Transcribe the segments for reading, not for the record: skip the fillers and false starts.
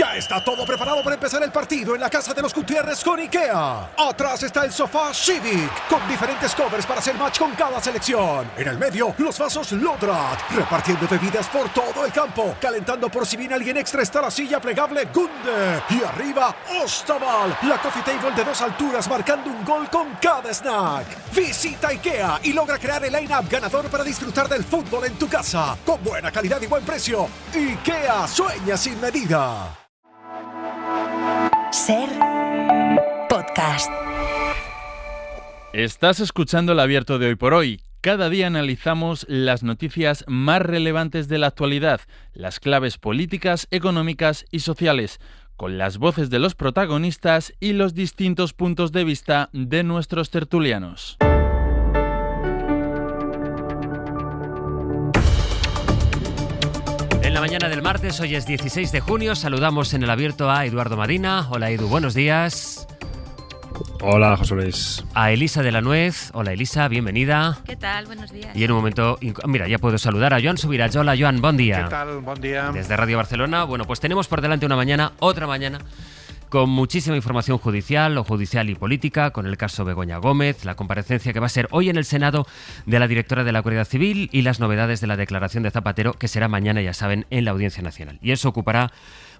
Ya está todo preparado para empezar el partido en la casa de los Gutiérrez con IKEA. Atrás está el sofá Civic, con diferentes covers para hacer match con cada selección. En el medio, los vasos Lodrat, repartiendo bebidas por todo el campo. Calentando por si viene alguien extra está la silla plegable Gunde. Y arriba, Ostaval, la coffee table de 2 alturas marcando un gol con cada snack. Visita IKEA y logra crear el line-up ganador para disfrutar del fútbol en tu casa. Con buena calidad y buen precio. IKEA sueña sin medida. Ser podcast. Estás escuchando el Abierto de Hoy por Hoy. Cada día analizamos las noticias más relevantes de la actualidad, las claves políticas, económicas y sociales, con las voces de los protagonistas y los distintos puntos de vista de nuestros tertulianos. En la mañana del martes, hoy es 16 de junio, saludamos en el Abierto a Eduardo Madina. Hola Edu, buenos días. Hola, José Luis. A Elisa de la Nuez. Hola Elisa, bienvenida. ¿Qué tal? Buenos días. Y en un momento, mira, ya puedo saludar a Joan Subirats. Hola Joan, buen día. ¿Qué tal? Buen día. Desde Radio Barcelona. Bueno, pues tenemos por delante otra mañana, con muchísima información judicial y política, con el caso Begoña Gómez, la comparecencia que va a ser hoy en el Senado de la directora de la Guardia Civil y las novedades de la declaración de Zapatero, que será mañana, ya saben, en la Audiencia Nacional. Y eso ocupará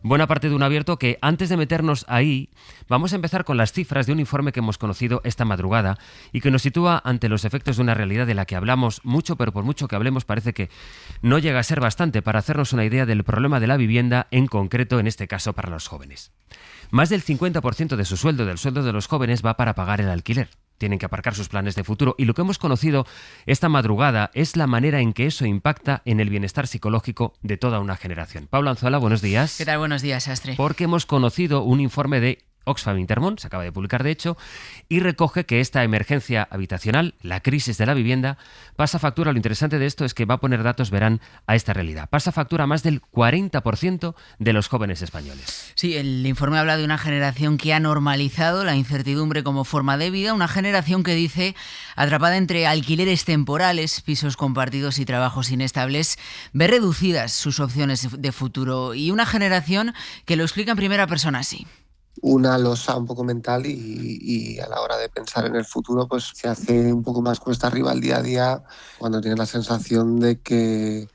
buena parte de un abierto que, antes de meternos ahí, vamos a empezar con las cifras de un informe que hemos conocido esta madrugada y que nos sitúa ante los efectos de una realidad de la que hablamos mucho, pero por mucho que hablemos parece que no llega a ser bastante para hacernos una idea del problema de la vivienda, en concreto, en este caso, para los jóvenes. Más del 50% de su sueldo, del sueldo de los jóvenes, va para pagar el alquiler. Tienen que aparcar sus planes de futuro y lo que hemos conocido esta madrugada es la manera en que eso impacta en el bienestar psicológico de toda una generación. Pablo Anzuala, buenos días. ¿Qué tal? Buenos días, Astre. Porque hemos conocido un informe de Oxfam Intermón, se acaba de publicar de hecho, y recoge que esta emergencia habitacional, la crisis de la vivienda, pasa factura, lo interesante de esto es que va a poner datos, verán, a esta realidad. Pasa factura a más del 40% de los jóvenes españoles. Sí, el informe habla de una generación que ha normalizado la incertidumbre como forma de vida, una generación que dice, atrapada entre alquileres temporales, pisos compartidos y trabajos inestables, ve reducidas sus opciones de futuro, y una generación que lo explica en primera persona así. Una losa un poco mental y a la hora de pensar en el futuro pues se hace un poco más cuesta arriba el día a día cuando tienes la sensación de que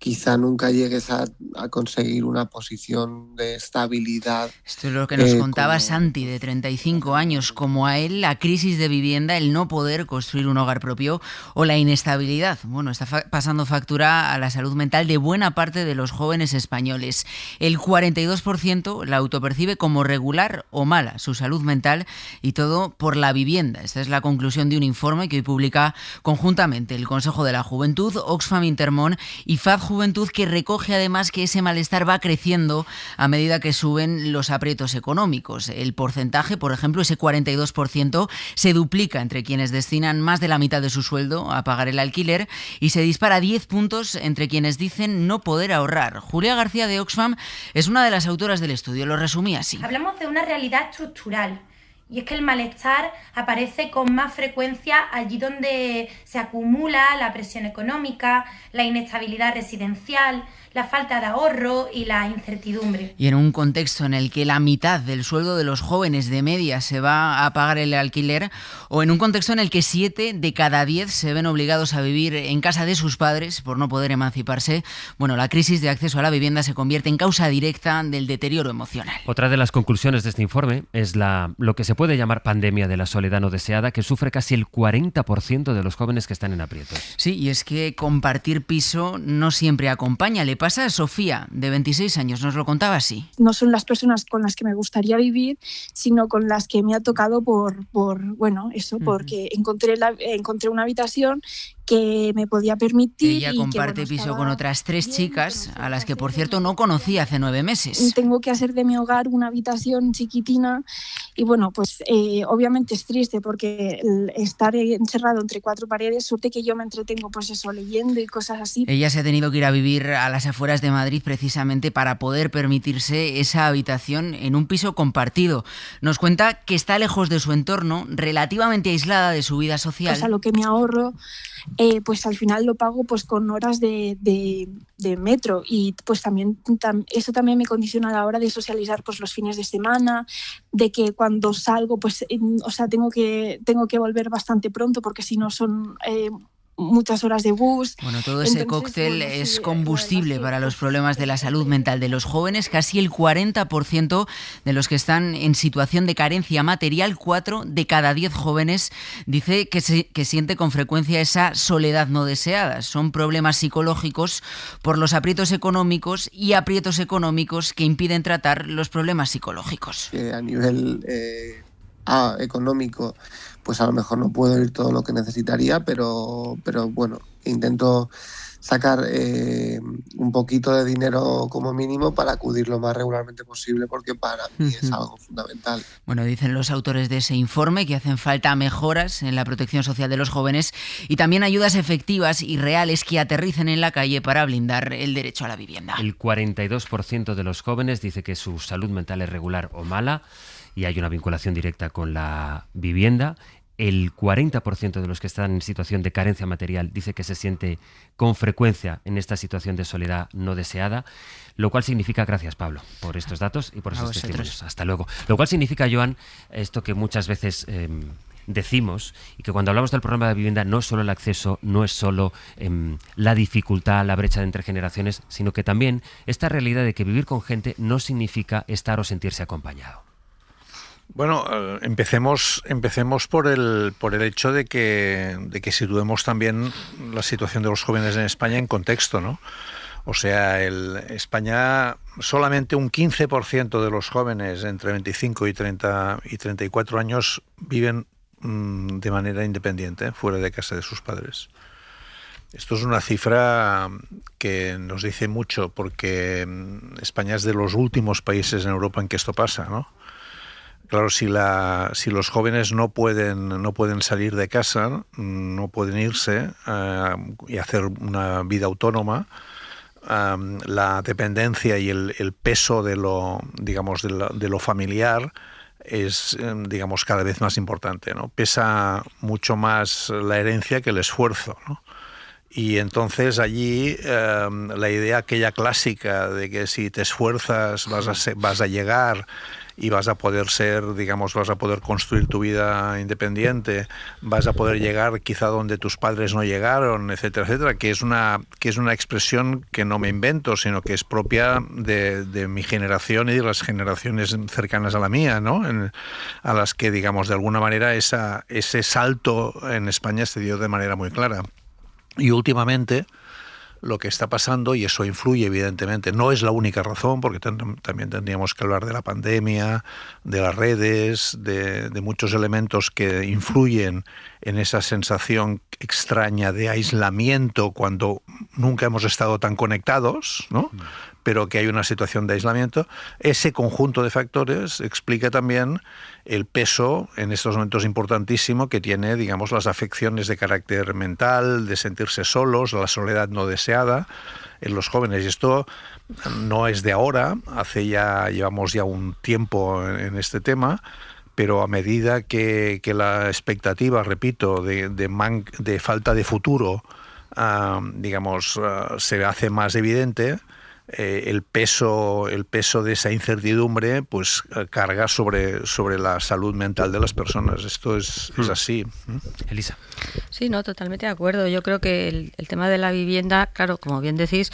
quizá nunca llegues a conseguir una posición de estabilidad. Esto es lo que nos contaba Santi, de 35 años, como a él la crisis de vivienda, el no poder construir un hogar propio o la inestabilidad. Bueno, está pasando factura a la salud mental de buena parte de los jóvenes españoles. El 42% la autopercibe como regular o mala, su salud mental, y todo por la vivienda. Esta es la conclusión de un informe que hoy publica conjuntamente el Consejo de la Juventud, Oxfam Intermón y FAD Juventud, que recoge además que ese malestar va creciendo a medida que suben los aprietos económicos. El porcentaje, por ejemplo, ese 42%, se duplica entre quienes destinan más de la mitad de su sueldo a pagar el alquiler y se dispara 10 puntos entre quienes dicen no poder ahorrar. Julia García de Oxfam es una de las autoras del estudio, lo resumía así. Hablamos de una realidad estructural. Y es que el malestar aparece con más frecuencia allí donde se acumula la presión económica, la inestabilidad residencial, la falta de ahorro y la incertidumbre. Y en un contexto en el que la mitad del sueldo de los jóvenes de media se va a pagar el alquiler, o en un contexto en el que 7 de cada 10 se ven obligados a vivir en casa de sus padres por no poder emanciparse, bueno, la crisis de acceso a la vivienda se convierte en causa directa del deterioro emocional. Otra de las conclusiones de este informe es lo que se puede llamar pandemia de la soledad no deseada, que sufre casi el 40% de los jóvenes que están en aprietos. Sí, y es que compartir piso no siempre acompaña. Le pasa a Sofía, de 26 años, nos lo contaba así. No son las personas con las que me gustaría vivir, sino con las que me ha tocado porque encontré una habitación que me podía permitir. Ella comparte piso con otras 3 chicas, a las que, por cierto, no conocía hace 9 meses. Tengo que hacer de mi hogar una habitación chiquitina y, obviamente es triste porque estar encerrado entre 4 paredes, suerte que yo me entretengo, leyendo y cosas así. Ella se ha tenido que ir a vivir a las afueras de Madrid precisamente para poder permitirse esa habitación en un piso compartido. Nos cuenta que está lejos de su entorno, relativamente aislada de su vida social. Lo que me ahorro pues al final lo pago pues con horas de metro, y pues también eso también me condiciona a la hora de socializar pues los fines de semana, de que cuando salgo pues tengo que volver bastante pronto, porque si no son muchas horas de bus. Bueno, todo ese cóctel es combustible para los problemas de la salud mental de los jóvenes. Casi el 40% de los que están en situación de carencia material, 4 de cada 10 jóvenes, dice que siente con frecuencia esa soledad no deseada. Son problemas psicológicos por los aprietos económicos que impiden tratar los problemas psicológicos. A nivel económico, pues a lo mejor no puedo ir todo lo que necesitaría, pero bueno, intento sacar un poquito de dinero como mínimo para acudir lo más regularmente posible, porque para mí es algo fundamental. Bueno, dicen los autores de ese informe que hacen falta mejoras en la protección social de los jóvenes y también ayudas efectivas y reales que aterricen en la calle para blindar el derecho a la vivienda. El 42% de los jóvenes dice que su salud mental es regular o mala y hay una vinculación directa con la vivienda. El 40% de los que están en situación de carencia material dice que se siente con frecuencia en esta situación de soledad no deseada, lo cual significa, gracias Pablo por estos datos y por esos testimonios, hasta luego, lo cual significa, Joan, esto que muchas veces decimos, y que cuando hablamos del problema de vivienda no es solo el acceso, no es solo la dificultad, la brecha entre generaciones, sino que también esta realidad de que vivir con gente no significa estar o sentirse acompañado. Bueno, empecemos por el hecho de que situemos también la situación de los jóvenes en España en contexto, ¿no? O sea, España, solamente un 15% de los jóvenes entre 25 y 34 años viven de manera independiente, fuera de casa de sus padres. Esto es una cifra que nos dice mucho, porque España es de los últimos países en Europa en que esto pasa, ¿no? Claro, si los jóvenes no pueden salir de casa, no pueden irse y hacer una vida autónoma, la dependencia y el peso de lo familiar es, digamos, cada vez más importante, ¿no? Pesa mucho más la herencia que el esfuerzo, ¿no? Y entonces allí la idea aquella clásica de que si te esfuerzas vas a llegar y vas a poder vas a poder construir tu vida independiente, vas a poder llegar quizá donde tus padres no llegaron, etcétera, etcétera, que es una expresión que no me invento, sino que es propia de mi generación y de las generaciones cercanas a la mía, ¿no? A las que, digamos, de alguna manera ese salto en España se dio de manera muy clara. Y últimamente lo que está pasando, y eso influye evidentemente, no es la única razón, porque también tendríamos que hablar de la pandemia, de las redes, de muchos elementos que influyen en esa sensación extraña de aislamiento cuando nunca hemos estado tan conectados, ¿no? Pero que hay una situación de aislamiento. Ese conjunto de factores explica también el peso en estos momentos importantísimo que tiene, digamos, las afecciones de carácter mental, de sentirse solos, la soledad no deseada en los jóvenes. Y esto no es de ahora, llevamos ya un tiempo en este tema, pero a medida que la expectativa, repito, de falta de futuro, se hace más evidente, el peso de esa incertidumbre pues carga sobre la salud mental de las personas. Esto es así. Elisa. Sí, no, totalmente de acuerdo. Yo creo que el tema de la vivienda, claro, como bien decís,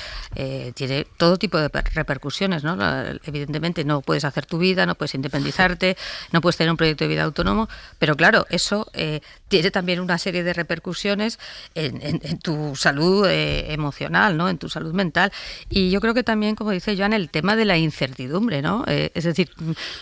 tiene todo tipo de repercusiones, ¿no? Evidentemente no puedes hacer tu vida, no puedes independizarte, no puedes tener un proyecto de vida autónomo, pero claro, eso tiene también una serie de repercusiones en tu salud emocional, ¿no? En tu salud mental. Y yo creo que también, como dice Joan, el tema de la incertidumbre, ¿no? Es decir,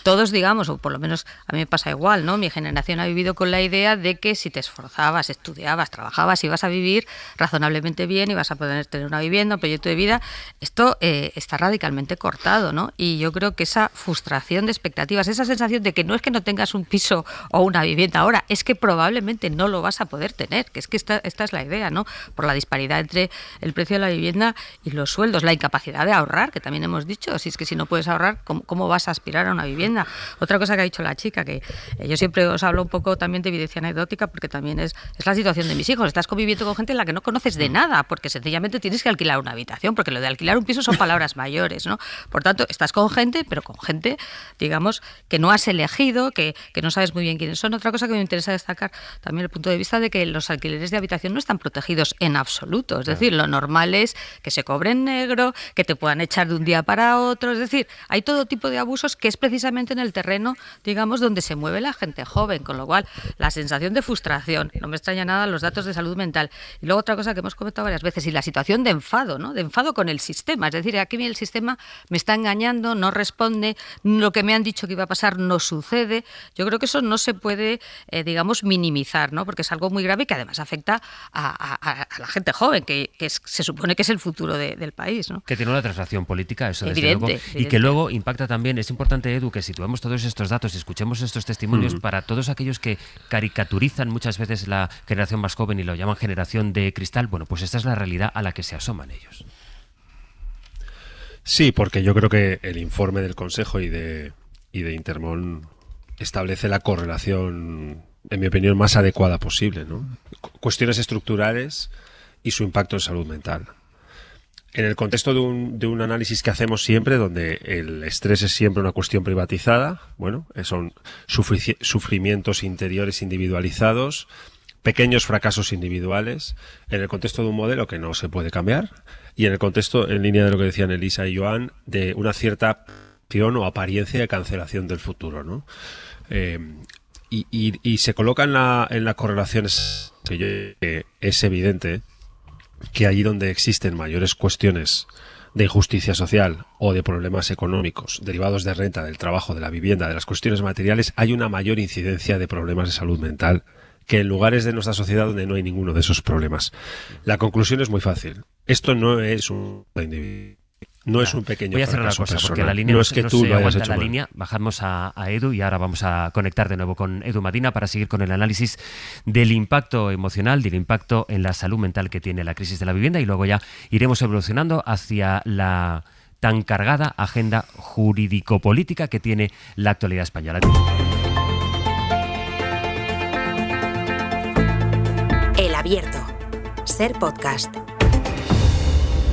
todos, digamos, o por lo menos a mí me pasa igual, ¿no? Mi generación ha vivido con la idea de que si te esforzabas, estudiabas, trabajabas, ibas a vivir razonablemente bien y vas a poder tener una vivienda, un proyecto de vida. Esto está radicalmente cortado, ¿no? Y yo creo que esa frustración de expectativas, esa sensación de que no es que no tengas un piso o una vivienda ahora, es que probablemente no lo vas a poder tener, que es que esta es la idea, ¿no? Por la disparidad entre el precio de la vivienda y los sueldos, la incapacidad de puede ahorrar, que también hemos dicho. Si es que si no puedes ahorrar, ¿cómo vas a aspirar a una vivienda? Otra cosa que ha dicho la chica, que yo siempre os hablo un poco también de evidencia anecdótica, porque también es la situación de mis hijos. Estás conviviendo con gente en la que no conoces de nada, porque sencillamente tienes que alquilar una habitación, porque lo de alquilar un piso son palabras mayores, ¿no? Por tanto, estás con gente, pero con gente, digamos, que no has elegido, que no sabes muy bien quiénes son. Otra cosa que me interesa destacar también el punto de vista de que los alquileres de habitación no están protegidos en absoluto. Es decir, lo normal es que se cobre en negro, que te puedan echar de un día para otro. Es decir, hay todo tipo de abusos que es precisamente en el terreno, digamos, donde se mueve la gente joven, con lo cual la sensación de frustración, no me extraña nada los datos de salud mental. Y luego otra cosa que hemos comentado varias veces, y la situación de enfado, ¿no? De enfado con el sistema. Es decir, aquí el sistema me está engañando, no responde, lo que me han dicho que iba a pasar no sucede. Yo creo que eso no se puede, digamos, minimizar, ¿no? Porque es algo muy grave que además afecta a la gente joven, que se supone que es el futuro del país, ¿no? Que tiene una traslación política, eso desde Evidente, luego, y que luego impacta también. Es importante, Edu, que situemos todos estos datos y escuchemos estos testimonios para todos aquellos que caricaturizan muchas veces la generación más joven y lo llaman generación de cristal. Bueno, pues esta es la realidad a la que se asoman ellos. Sí, porque yo creo que el informe del Consejo y de Intermón establece la correlación, en mi opinión, más adecuada posible, ¿no? Cuestiones estructurales y su impacto en salud mental. En el contexto de un análisis que hacemos siempre, donde el estrés es siempre una cuestión privatizada, bueno, son sufrimientos interiores individualizados, pequeños fracasos individuales, en el contexto de un modelo que no se puede cambiar, y en el contexto, en línea de lo que decían Elisa y Joan, de una cierta o apariencia de cancelación del futuro, ¿no? Y se coloca en la correlación que es evidente que allí donde existen mayores cuestiones de injusticia social o de problemas económicos derivados de renta, del trabajo, de la vivienda, de las cuestiones materiales, hay una mayor incidencia de problemas de salud mental que en lugares de nuestra sociedad donde no hay ninguno de esos problemas. La conclusión es muy fácil. Esto no es un individuo. No es un pequeño Voy a hacer una cosa, personal. porque la línea no no es que no tú se lo hayas aguanta hecho la mal. línea. Bajamos a Edu y ahora vamos a conectar de nuevo con Edu Madina para seguir con el análisis del impacto emocional, del impacto en la salud mental que tiene la crisis de la vivienda, y luego ya iremos evolucionando hacia la tan cargada agenda jurídico-política que tiene la actualidad española. El Abierto. Ser podcast.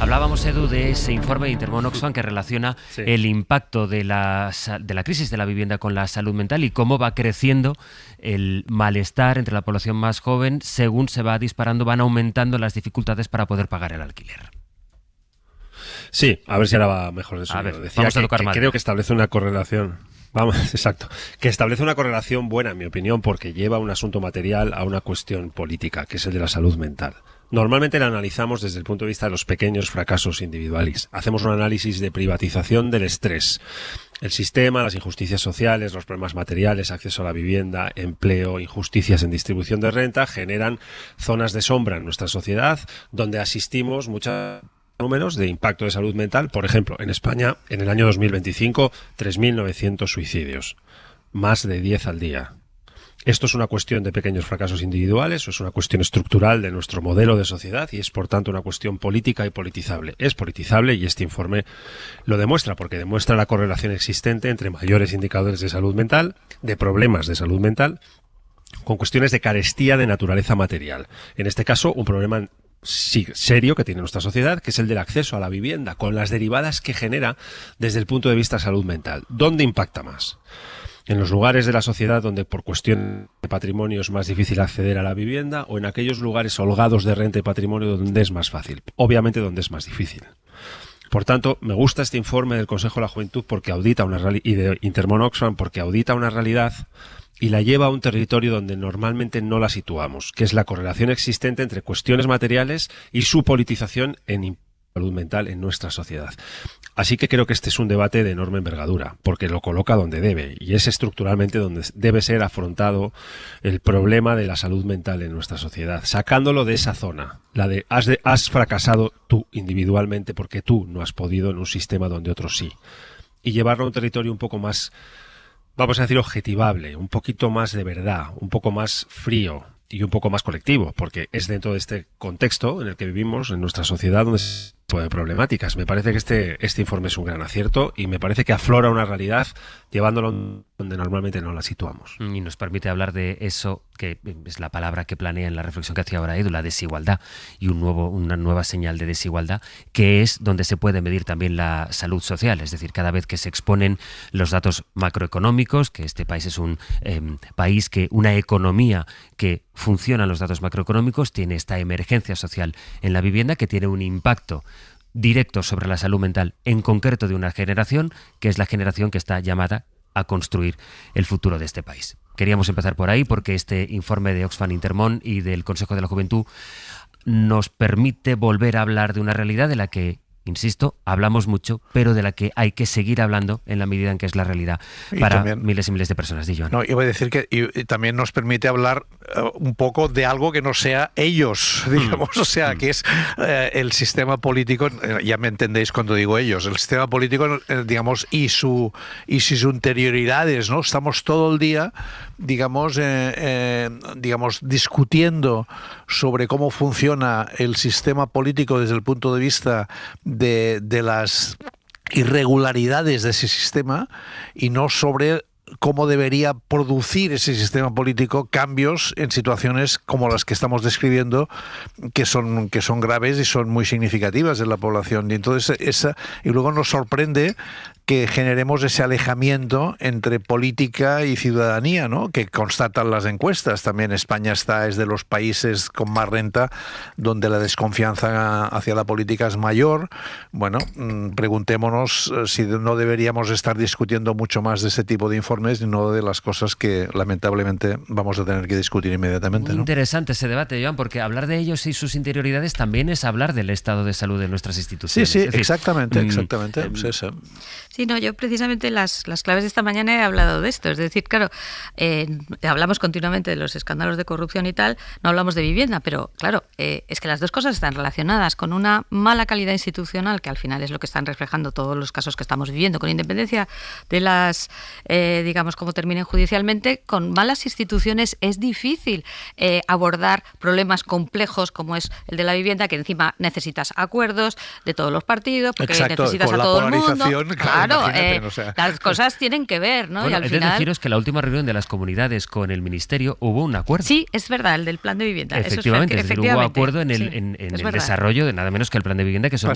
Hablábamos, Edu, de ese informe de Intermón Oxfam que relaciona el impacto de la crisis de la vivienda con la salud mental y cómo va creciendo el malestar entre la población más joven según se va disparando, van aumentando las dificultades para poder pagar el alquiler. Sí, a ver si ahora va mejor de eso. A ver, decía vamos a tocar madera. creo que establece una correlación. Vamos, exacto. Que establece una correlación buena, en mi opinión, porque lleva un asunto material a una cuestión política, que es el de la salud mental. Normalmente la analizamos desde el punto de vista de los pequeños fracasos individuales. Hacemos un análisis de privatización del estrés. El sistema, las injusticias sociales, los problemas materiales, acceso a la vivienda, empleo, injusticias en distribución de renta, generan zonas de sombra en nuestra sociedad donde asistimos muchos números de impacto de salud mental. Por ejemplo, en España, en el año 2025, 3.900 suicidios. Más de 10 al día. ¿Esto es una cuestión de pequeños fracasos individuales o es una cuestión estructural de nuestro modelo de sociedad y es, por tanto, una cuestión política y politizable? Es politizable y este informe lo demuestra, porque demuestra la correlación existente entre mayores indicadores de salud mental, de problemas de salud mental, con cuestiones de carestía de naturaleza material. En este caso, un problema serio que tiene nuestra sociedad, que es el del acceso a la vivienda, con las derivadas que genera desde el punto de vista de salud mental. ¿Dónde impacta más? En los lugares de la sociedad donde por cuestión de patrimonio es más difícil acceder a la vivienda, o en aquellos lugares holgados de renta y patrimonio donde es más fácil, obviamente donde es más difícil. Por tanto, me gusta este informe del Consejo de la Juventud porque audita y de Intermón Oxfam porque audita una realidad y la lleva a un territorio donde normalmente no la situamos, que es la correlación existente entre cuestiones materiales y su politización en salud mental en nuestra sociedad. Así que creo que este es un debate de enorme envergadura, porque lo coloca donde debe, y es estructuralmente donde debe ser afrontado el problema de la salud mental en nuestra sociedad, sacándolo de esa zona, la de has fracasado tú individualmente porque tú no has podido en un sistema donde otros sí, y llevarlo a un territorio un poco más, vamos a decir, objetivable, un poquito más de verdad, un poco más frío y un poco más colectivo, porque es dentro de este contexto en el que vivimos, en nuestra sociedad, donde se de problemáticas. Me parece que este informe es un gran acierto y me parece que aflora una realidad llevándolo donde normalmente no la situamos. Y nos permite hablar de eso, que es la palabra que planea en la reflexión que hacía ahora Edu, la desigualdad, y una nueva señal de desigualdad, que es donde se puede medir también la salud social. Es decir, cada vez que se exponen los datos macroeconómicos, que este país es un país una economía que funciona en los datos macroeconómicos, tiene esta emergencia social en la vivienda que tiene un impacto directo sobre la salud mental, en concreto de una generación, que es la generación que está llamada a construir el futuro de este país. Queríamos empezar por ahí porque este informe de Oxfam Intermón y del Consejo de la Juventud nos permite volver a hablar de una realidad de la que, insisto, hablamos mucho, pero de la que hay que seguir hablando en la medida en que es la realidad para también, miles y miles de personas. No, iba a decir que y también nos permite hablar un poco de algo que no sea ellos, digamos, o sea, que es el sistema político, ya me entendéis cuando digo ellos, el sistema político, digamos, y sus interioridades, ¿no? Estamos todo el día, digamos, discutiendo sobre cómo funciona el sistema político desde el punto de vista de las irregularidades de ese sistema y no sobre cómo debería producir ese sistema político cambios en situaciones como las que estamos describiendo, que son graves y son muy significativas en la población. Y entonces y luego nos sorprende que generemos ese alejamiento entre política y ciudadanía, ¿no? Que constatan las encuestas. También España es de los países con más renta donde la desconfianza hacia la política es mayor. Bueno, preguntémonos si no deberíamos estar discutiendo mucho más de ese tipo de informes y no de las cosas que lamentablemente vamos a tener que discutir inmediatamente, ¿no? Interesante ese debate, Joan, porque hablar de ellos y sus interioridades también es hablar del estado de salud de nuestras instituciones. Sí, es decir, exactamente. Sí, no, yo precisamente las claves de esta mañana he hablado de esto. Es decir, claro, hablamos continuamente de los escándalos de corrupción y tal, no hablamos de vivienda, pero claro, es que las dos cosas están relacionadas con una mala calidad institucional, que al final es lo que están reflejando todos los casos que estamos viviendo, con independencia de las, digamos, cómo terminen judicialmente. Con malas instituciones es difícil abordar problemas complejos como es el de la vivienda, que encima necesitas acuerdos de todos los partidos, porque necesitas a todo el mundo. Claro, las cosas tienen que ver, ¿no? Bueno, y al final, deciros que la última reunión de las comunidades con el Ministerio hubo un acuerdo. Sí, es verdad, el del plan de vivienda. Efectivamente, Eso es decir, hubo acuerdo en el desarrollo de nada menos que el plan de vivienda, que son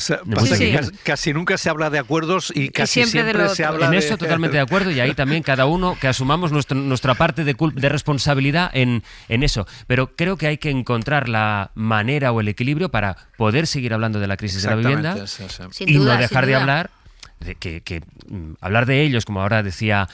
casi nunca se habla de acuerdos y casi siempre se habla en eso totalmente de acuerdo, y ahí también cada uno que asumamos nuestra parte de responsabilidad en eso. Pero creo que hay que encontrar la manera o el equilibrio para poder seguir hablando de la crisis de la vivienda y no dejar de hablar hablar de ellos, como ahora decía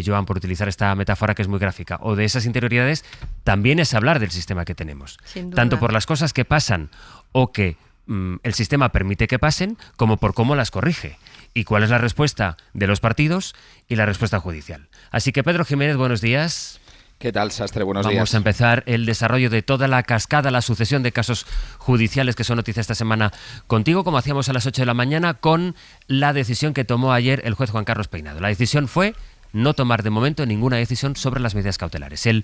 Joan, por utilizar esta metáfora que es muy gráfica, o de esas interioridades, también es hablar del sistema que tenemos. Tanto por las cosas que pasan o que el sistema permite que pasen, como por cómo las corrige. Y cuál es la respuesta de los partidos y la respuesta judicial. Así que, Pedro Jiménez, buenos días. ¿Qué tal, Sastre? Buenos días. Vamos a empezar el desarrollo de toda la cascada, la sucesión de casos judiciales que son noticia esta semana contigo, como hacíamos a las 8 de la mañana, con la decisión que tomó ayer el juez Juan Carlos Peinado. La decisión fue no tomar de momento ninguna decisión sobre las medidas cautelares. Él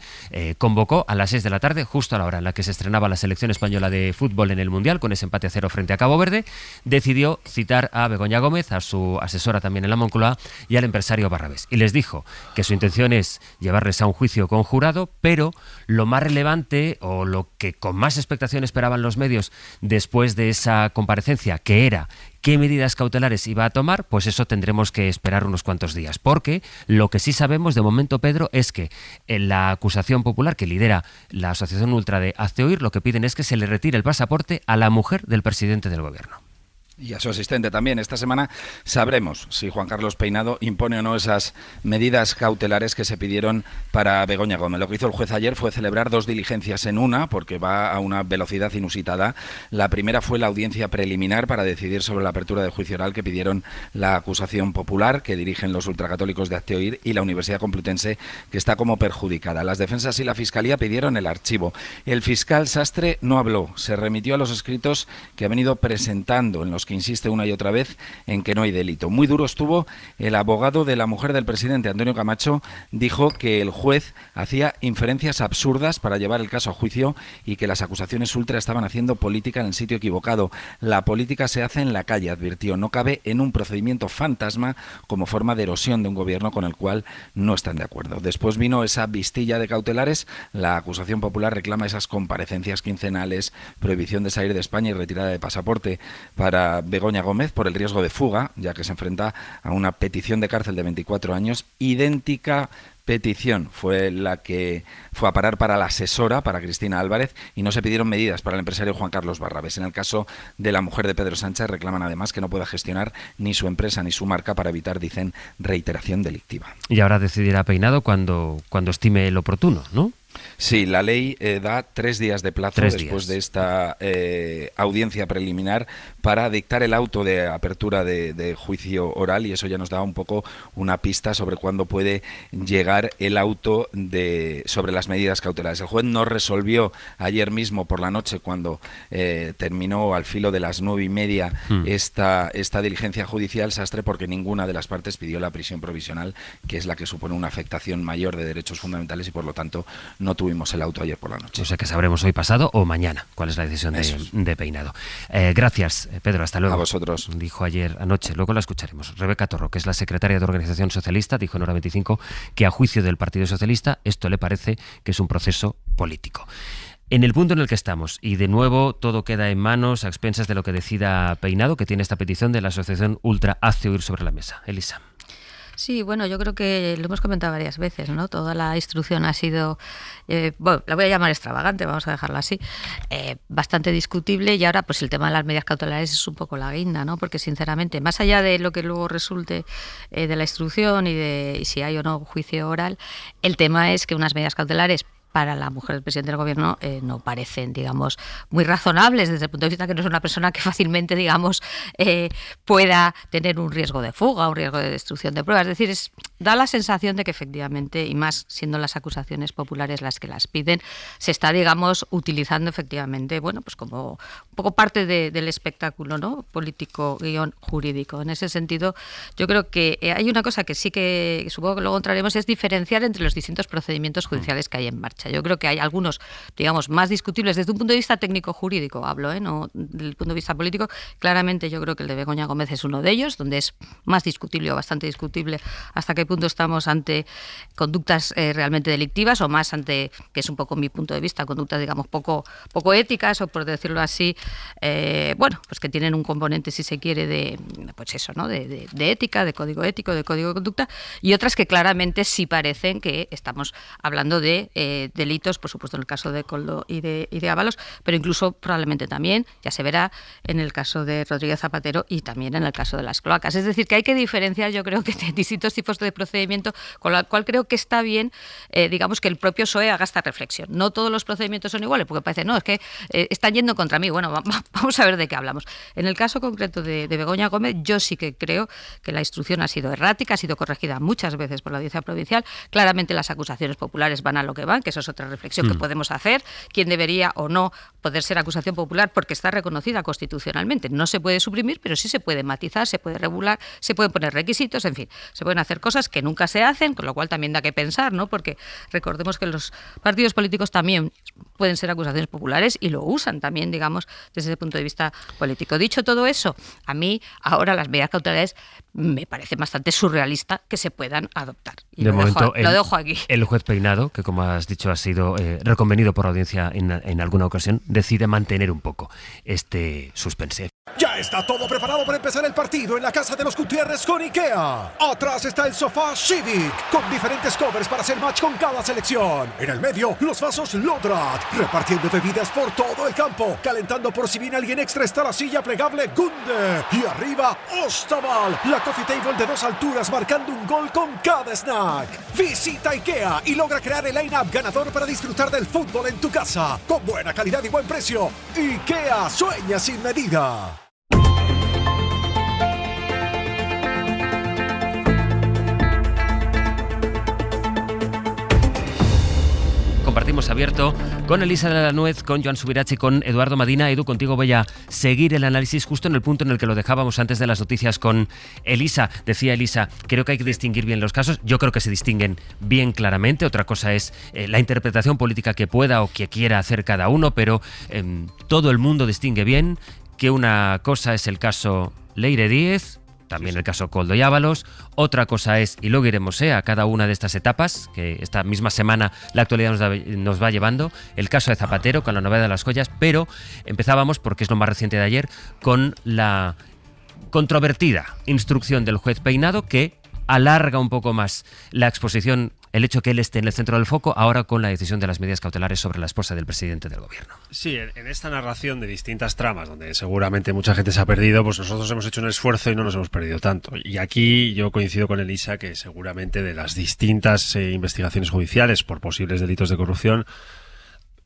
convocó a las 6 de la tarde, justo a la hora en la que se estrenaba la selección española de fútbol en el Mundial, con ese empate a 0 frente a Cabo Verde, decidió citar a Begoña Gómez, a su asesora también en la Moncloa, y al empresario Barrabés. Y les dijo que su intención es llevarles a un juicio conjurado, pero lo más relevante, o lo que con más expectación esperaban los medios después de esa comparecencia, que era ¿qué medidas cautelares iba a tomar? Pues eso tendremos que esperar unos cuantos días, porque lo que sí sabemos de momento, Pedro, es que en la acusación popular que lidera la Asociación Ultra de Hazte Oír, lo que piden es que se le retire el pasaporte a la mujer del presidente del gobierno. Y a su asistente también. Esta semana sabremos si Juan Carlos Peinado impone o no esas medidas cautelares que se pidieron para Begoña Gómez. Lo que hizo el juez ayer fue celebrar dos diligencias en una, porque va a una velocidad inusitada. La primera fue la audiencia preliminar para decidir sobre la apertura de juicio oral que pidieron la acusación popular que dirigen los ultracatólicos de Hazte Oír y la Universidad Complutense, que está como perjudicada. Las defensas y la Fiscalía pidieron el archivo. El fiscal Sastre no habló, se remitió a los escritos que ha venido presentando, en los que insiste una y otra vez en que no hay delito. Muy duro estuvo el abogado de la mujer del presidente, Antonio Camacho, dijo que el juez hacía inferencias absurdas para llevar el caso a juicio y que las acusaciones ultra estaban haciendo política en el sitio equivocado. La política se hace en la calle, advirtió, no cabe en un procedimiento fantasma como forma de erosión de un gobierno con el cual no están de acuerdo. Después vino esa vistilla de cautelares. La acusación popular reclama esas comparecencias quincenales, prohibición de salir de España y retirada de pasaporte para Begoña Gómez por el riesgo de fuga, ya que se enfrenta a una petición de cárcel de 24 años, idéntica petición fue la que fue a parar para la asesora, para Cristina Álvarez, y no se pidieron medidas para el empresario Juan Carlos Barrabés. En el caso de la mujer de Pedro Sánchez reclaman además que no pueda gestionar ni su empresa ni su marca para evitar, dicen, reiteración delictiva. Y ahora decidirá Peinado cuando estime el oportuno, ¿no? Sí, la ley da 3 días de plazo después de esta audiencia preliminar para dictar el auto de apertura de juicio oral, y eso ya nos da un poco una pista sobre cuándo puede llegar el auto sobre las medidas cautelares. El juez no resolvió ayer mismo por la noche, cuando terminó al filo de las 9:30 esta diligencia judicial, Sastre, porque ninguna de las partes pidió la prisión provisional, que es la que supone una afectación mayor de derechos fundamentales, y por lo tanto no tuvimos el auto ayer por la noche. O sea que sabremos hoy pasado o mañana cuál es la decisión de Peinado. Gracias, Pedro, hasta luego. A vosotros. Dijo ayer anoche, luego la escucharemos. Rebeca Torro, que es la secretaria de Organización Socialista, dijo en Hora 25 que a juicio del Partido Socialista esto le parece que es un proceso político. En el punto en el que estamos, y de nuevo todo queda en manos, a expensas de lo que decida Peinado, que tiene esta petición de la asociación Ultra Hazte Oír sobre la mesa. Elisa. Sí, bueno, yo creo que lo hemos comentado varias veces, ¿no? Toda la instrucción ha sido, bueno, la voy a llamar extravagante, vamos a dejarla así, bastante discutible, y ahora pues el tema de las medidas cautelares es un poco la guinda, ¿no? Porque sinceramente, más allá de lo que luego resulte de la instrucción y si hay o no juicio oral, el tema es que unas medidas cautelares para la mujer del presidente del gobierno no parecen, digamos, muy razonables desde el punto de vista que no es una persona que fácilmente, digamos, pueda tener un riesgo de fuga, un riesgo de destrucción de pruebas. Es decir, da la sensación de que efectivamente, y más siendo las acusaciones populares las que las piden, se está, digamos, utilizando efectivamente, bueno, pues como un poco parte del espectáculo, ¿no? Político guión jurídico. En ese sentido, yo creo que hay una cosa que sí que supongo que luego entraremos, es diferenciar entre los distintos procedimientos judiciales que hay en marcha. Yo creo que hay algunos, digamos, más discutibles desde un punto de vista técnico-jurídico, hablo, no desde el punto de vista político. Claramente yo creo que el de Begoña Gómez es uno de ellos, donde es más discutible o bastante discutible hasta qué punto estamos ante conductas realmente delictivas, o más ante, que es un poco mi punto de vista, conductas, digamos, poco éticas, o por decirlo así, bueno, pues que tienen un componente, si se quiere, de pues eso, ¿no? De ética, de código ético, de código de conducta, y otras que claramente sí parecen que estamos hablando de delitos, por supuesto en el caso de Koldo y de Ábalos, pero incluso probablemente también, ya se verá, en el caso de Rodríguez Zapatero y también en el caso de las cloacas. Es decir, que hay que diferenciar, yo creo, que de distintos tipos de procedimiento, con lo cual creo que está bien, digamos, que el propio PSOE haga esta reflexión. No todos los procedimientos son iguales, porque parece, no, es que están yendo contra mí. Bueno, vamos a ver de qué hablamos. En el caso concreto de Begoña Gómez, yo sí que creo que la instrucción ha sido errática, ha sido corregida muchas veces por la Audiencia Provincial. Claramente las acusaciones populares van a lo que van, que eso es otra reflexión que podemos hacer, quién debería o no poder ser acusación popular, porque está reconocida constitucionalmente. No se puede suprimir, pero sí se puede matizar, se puede regular, se pueden poner requisitos, en fin, se pueden hacer cosas que nunca se hacen, con lo cual también da que pensar, ¿no? Porque recordemos que los partidos políticos también pueden ser acusaciones populares y lo usan también, digamos, desde ese punto de vista político. Dicho todo eso, a mí ahora las medidas cautelares me parece bastante surrealista que se puedan adoptar. Y de momento, lo dejo aquí. El juez Peinado, que como has dicho ha sido reconvenido por la audiencia en alguna ocasión, decide mantener un poco este suspense. Ya está todo preparado para empezar el partido en la casa de los Gutiérrez con IKEA. Atrás está el sofá Civic, con diferentes covers para hacer match con cada selección. En el medio, los vasos Lodrat, repartiendo bebidas por todo el campo. Calentando por si viene alguien extra está la silla plegable Gunde. Y arriba, Ostaval, la coffee table de 2 alturas marcando un gol con cada snack. Visita IKEA y logra crear el line-up ganador para disfrutar del fútbol en tu casa. Con buena calidad y buen precio. IKEA sueña sin medida. Compartimos hemos abierto con Elisa de la Nuez, con Joan Subirats y con Eduardo Madina. Edu, contigo voy a seguir el análisis justo en el punto en el que lo dejábamos antes de las noticias con Elisa. Decía Elisa, creo que hay que distinguir bien los casos. Yo creo que se distinguen bien claramente. Otra cosa es la interpretación política que pueda o que quiera hacer cada uno, pero todo el mundo distingue bien que una cosa es el caso Leire Díez, también el caso Koldo y Ábalos. Otra cosa es, y luego iremos a cada una de estas etapas, que esta misma semana la actualidad nos va llevando, el caso de Zapatero con la novedad de las joyas, pero empezábamos, porque es lo más reciente de ayer, con la controvertida instrucción del juez Peinado, que alarga un poco más la exposición, el hecho que él esté en el centro del foco, ahora con la decisión de las medidas cautelares sobre la esposa del presidente del gobierno. Sí, en esta narración de distintas tramas, donde seguramente mucha gente se ha perdido, pues nosotros hemos hecho un esfuerzo y no nos hemos perdido tanto. Y aquí yo coincido con Elisa que seguramente de las distintas investigaciones judiciales por posibles delitos de corrupción,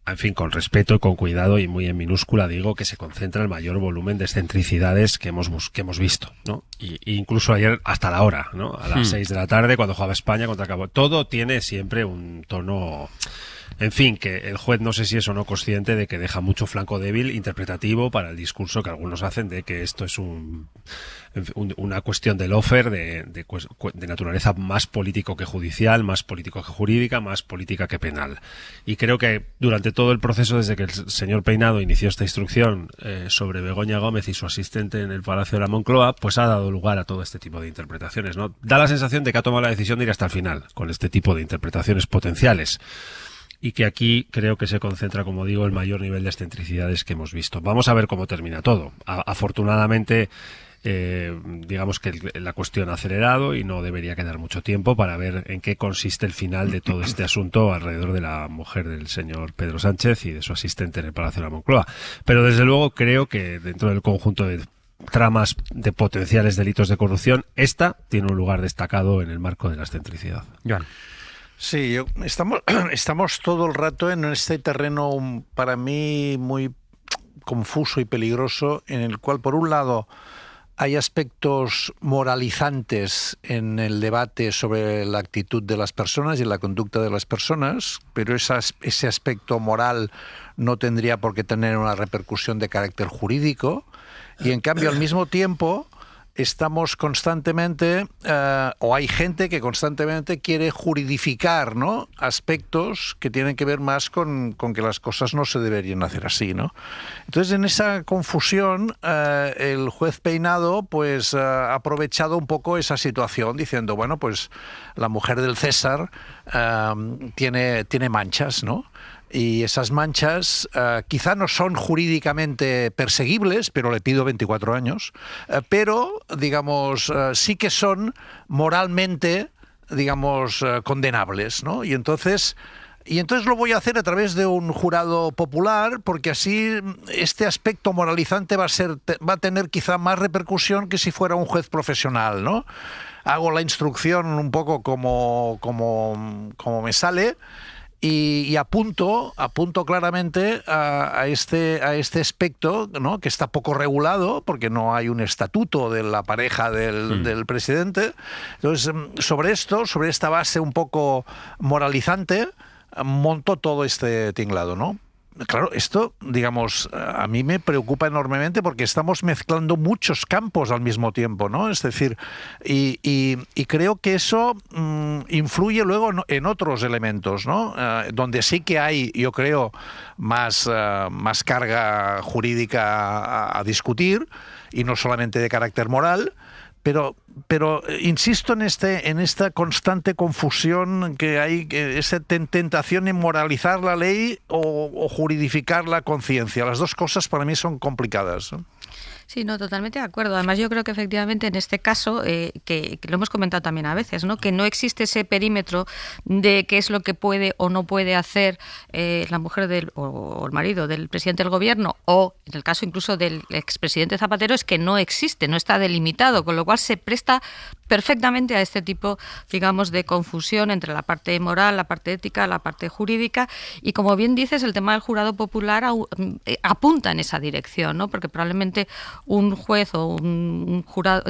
en fin, con respeto y con cuidado y muy en minúscula digo que se concentra el mayor volumen de excentricidades que hemos visto, ¿no? Y incluso ayer hasta la hora, ¿no? A las 6 de la tarde cuando jugaba España contra Cabo. Todo tiene siempre un tono, en fin, que el juez no sé si es o no consciente de que deja mucho flanco débil interpretativo para el discurso que algunos hacen de que esto es una cuestión de lawfare, de naturaleza más político que judicial, más político que jurídica, más política que penal. Y creo que durante todo el proceso, desde que el señor Peinado inició esta instrucción sobre Begoña Gómez y su asistente en el Palacio de la Moncloa, pues ha dado lugar a todo este tipo de interpretaciones, ¿no? Da la sensación de que ha tomado la decisión de ir hasta el final, con este tipo de interpretaciones potenciales. Y que aquí creo que se concentra, como digo, el mayor nivel de excentricidades que hemos visto. Vamos a ver cómo termina todo. Afortunadamente, digamos que la cuestión ha acelerado y no debería quedar mucho tiempo para ver en qué consiste el final de todo este asunto alrededor de la mujer del señor Pedro Sánchez y de su asistente en el Palacio de la Moncloa. Pero desde luego creo que dentro del conjunto de tramas de potenciales delitos de corrupción, esta tiene un lugar destacado en el marco de la excentricidad. Joan. Sí, estamos todo el rato en este terreno para mí muy confuso y peligroso, en el cual por un lado hay aspectos moralizantes en el debate sobre la actitud de las personas y la conducta de las personas, pero ese aspecto moral no tendría por qué tener una repercusión de carácter jurídico, y en cambio al mismo tiempo estamos constantemente, o hay gente que constantemente quiere juridificar, ¿no?, aspectos que tienen que ver más con que las cosas no se deberían hacer así, ¿no? Entonces, en esa confusión, el juez Peinado pues ha aprovechado un poco esa situación, diciendo, bueno, pues la mujer del César tiene manchas, ¿no? Y esas manchas quizá no son jurídicamente perseguibles, pero le pido 24 años, pero, digamos, sí que son moralmente, digamos, condenables, ¿no? Y entonces lo voy a hacer a través de un jurado popular, porque así este aspecto moralizante va a tener quizá más repercusión que si fuera un juez profesional, ¿no? Hago la instrucción un poco como me sale, y apunto claramente a este aspecto, ¿no?, que está poco regulado porque no hay un estatuto de la pareja del presidente. Entonces, sobre esta base un poco moralizante, monto todo este tinglado, ¿no? Claro, esto, digamos, a mí me preocupa enormemente porque estamos mezclando muchos campos al mismo tiempo, ¿no? Es decir, y creo que eso influye luego en otros elementos, ¿no? Donde sí que hay, yo creo, más carga jurídica a discutir, y no solamente de carácter moral. Pero insisto en esta constante confusión que hay, esa tentación en moralizar la ley o juridificar la conciencia. Las dos cosas para mí son complicadas, ¿no? Sí, no, totalmente de acuerdo. Además, yo creo que efectivamente en este caso, que lo hemos comentado también a veces, ¿no?, que no existe ese perímetro de qué es lo que puede o no puede hacer la mujer o el marido del presidente del gobierno, o en el caso incluso del expresidente Zapatero, es que no existe, no está delimitado, con lo cual se presta perfectamente a este tipo, digamos, de confusión entre la parte moral, la parte ética, la parte jurídica, y como bien dices, el tema del jurado popular apunta en esa dirección, ¿no?, porque probablemente un juez o un jurado,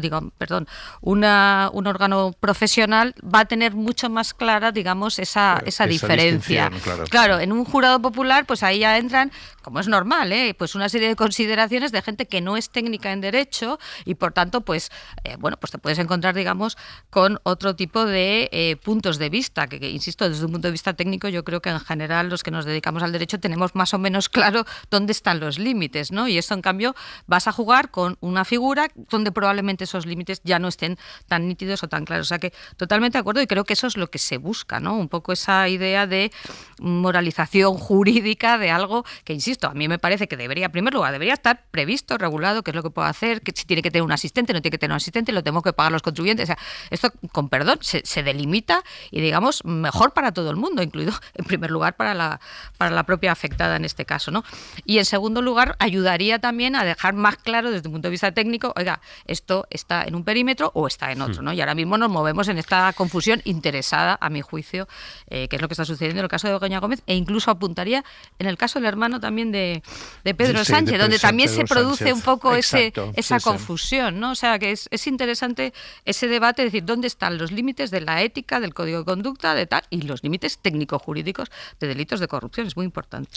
un órgano profesional va a tener mucho más clara, digamos, esa diferencia. Claro, en un jurado popular, pues ahí ya entran, como es normal, pues una serie de consideraciones de gente que no es técnica en derecho y por tanto, pues te puedes encontrar, digamos, con otro tipo de puntos de vista, que insisto, desde un punto de vista técnico, yo creo que en general los que nos dedicamos al derecho tenemos más o menos claro dónde están los límites, ¿no? Y esto, en cambio, vas a jugar con una figura donde probablemente esos límites ya no estén tan nítidos o tan claros. O sea que totalmente de acuerdo, y creo que eso es lo que se busca, ¿no? Un poco esa idea de moralización jurídica de algo que, insisto, a mí me parece que debería, en primer lugar, debería estar previsto, regulado, qué es lo que puedo hacer, que si tiene que tener un asistente, no tiene que tener un asistente, lo tenemos que pagar los contribuyentes. O sea, esto, con perdón, se delimita y, digamos, mejor para todo el mundo, incluido, en primer lugar, para la propia afectada en este caso, ¿no? Y, en segundo lugar, ayudaría también a dejar más claro desde un punto de vista técnico, oiga, esto está en un perímetro o está en otro, ¿no? Y ahora mismo nos movemos en esta confusión interesada, a mi juicio, que es lo que está sucediendo en el caso de Begoña Gómez, e incluso apuntaría en el caso del hermano también de Pedro Sánchez, donde también se produce un poco esa confusión, ¿no? O sea, que es interesante ese debate, es decir, dónde están los límites de la ética, del código de conducta, de tal, y los límites técnico-jurídicos de delitos de corrupción. Es muy importante.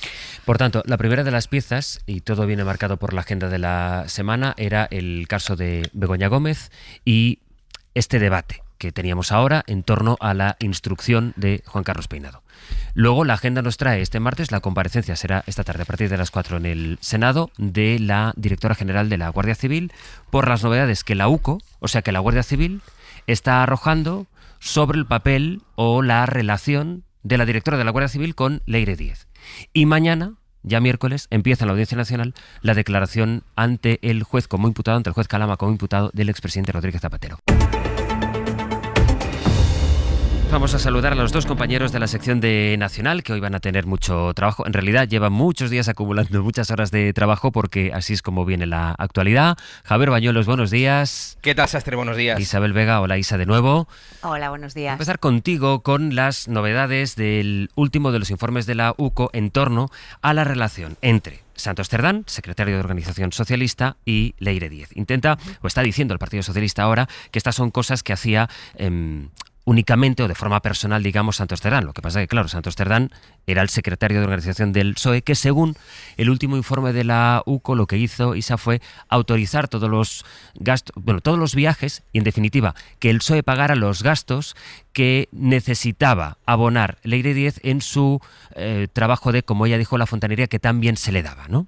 Por tanto, la primera de las piezas, y todo viene marcado por la agenda de la semana, era el caso de Begoña Gómez y este debate que teníamos ahora en torno a la instrucción de Juan Carlos Peinado. Luego la agenda nos trae este martes, la comparecencia será esta tarde a partir de las 4 en el Senado, de la directora general de la Guardia Civil por las novedades que la UCO, o sea que la Guardia Civil, está arrojando sobre el papel o la relación de la directora de la Guardia Civil con Leire Díez. Y mañana, ya miércoles, empieza en la Audiencia Nacional la declaración ante el juez como imputado, ante el juez Calama como imputado del expresidente Rodríguez Zapatero. Vamos a saludar a los dos compañeros de la sección de Nacional, que hoy van a tener mucho trabajo. En realidad llevan muchos días acumulando muchas horas de trabajo, porque así es como viene la actualidad. Javier Bañuelos, buenos días. ¿Qué tal, Sastre? Buenos días. Isabel Vega, hola Isa de nuevo. Hola, buenos días. Voy a empezar contigo con las novedades del último de los informes de la UCO en torno a la relación entre Santos Cerdán, secretario de Organización Socialista, y Leire Díez. Intenta, o está diciendo el Partido Socialista ahora, que estas son cosas que hacía únicamente o de forma personal, digamos, Santos Cerdán. Lo que pasa es que, claro, Santos Cerdán era el secretario de organización del PSOE, que según el último informe de la UCO, lo que hizo Isa fue autorizar todos los gastos, todos los viajes, y en definitiva, que el PSOE pagara los gastos que necesitaba abonar Leire Díez en su trabajo de, como ella dijo, la fontanería que tan bien se le daba, ¿no?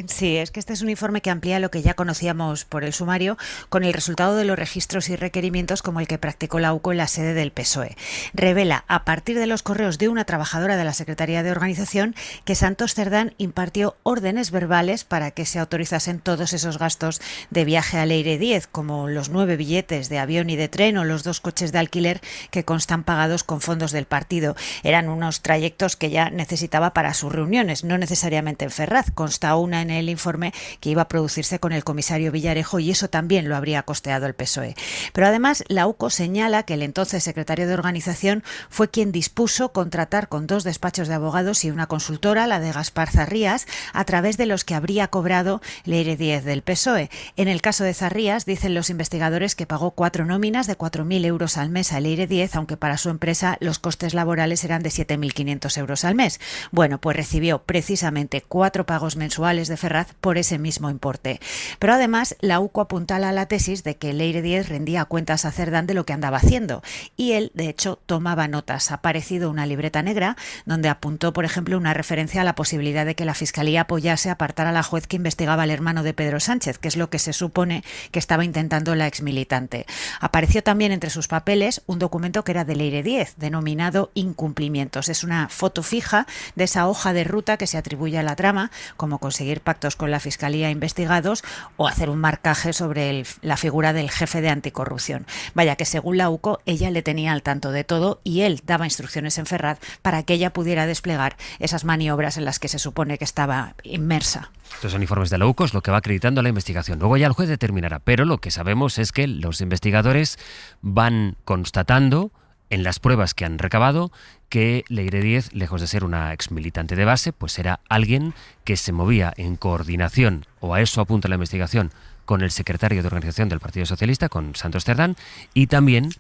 Sí, es que este es un informe que amplía lo que ya conocíamos por el sumario, con el resultado de los registros y requerimientos como el que practicó la UCO en la sede del PSOE. Revela, a partir de los correos de una trabajadora de la Secretaría de Organización, que Santos Cerdán impartió órdenes verbales para que se autorizasen todos esos gastos de viaje a Leire Díez, como los 9 billetes de avión y de tren o los 2 coches de alquiler que constan pagados con fondos del partido. Eran unos trayectos que ya necesitaba para sus reuniones, no necesariamente en Ferraz. Consta una en el informe que iba a producirse con el comisario Villarejo, y eso también lo habría costeado el PSOE. Pero además la UCO señala que el entonces secretario de Organización fue quien dispuso contratar con 2 despachos de abogados y una consultora, la de Gaspar Zarrías, a través de los que habría cobrado Leire Díez del PSOE. En el caso de Zarrías, dicen los investigadores que pagó 4 nóminas de 4.000 euros al mes a Leire Díez, aunque para su empresa los costes laborales eran de 7.500 euros al mes. Bueno, pues recibió precisamente 4 pagos mensuales de Ferraz por ese mismo importe. Pero además la UCO apuntala a la tesis de que Leire Díez rendía cuentas a Cerdán de lo que andaba haciendo, y él de hecho tomaba notas. Ha aparecido una libreta negra donde apuntó, por ejemplo, una referencia a la posibilidad de que la Fiscalía apoyase apartar a la juez que investigaba al hermano de Pedro Sánchez, que es lo que se supone que estaba intentando la exmilitante. Apareció también entre sus papeles un documento que era de Leire Díez, denominado Incumplimientos. Es una foto fija de esa hoja de ruta que se atribuye a la trama, como conseguir pactos con la Fiscalía investigados o hacer un marcaje sobre la figura del jefe de anticorrupción. Vaya que según la UCO, ella le tenía al tanto de todo y él daba instrucciones en Ferraz para que ella pudiera desplegar esas maniobras en las que se supone que estaba inmersa. Estos son informes de la UCO, es lo que va acreditando la investigación. Luego ya el juez determinará, pero lo que sabemos es que los investigadores van constatando en las pruebas que han recabado que Leire Díez, lejos de ser una exmilitante de base, pues era alguien que se movía en coordinación, o a eso apunta la investigación, con el secretario de organización del Partido Socialista, con Santos Cerdán, y también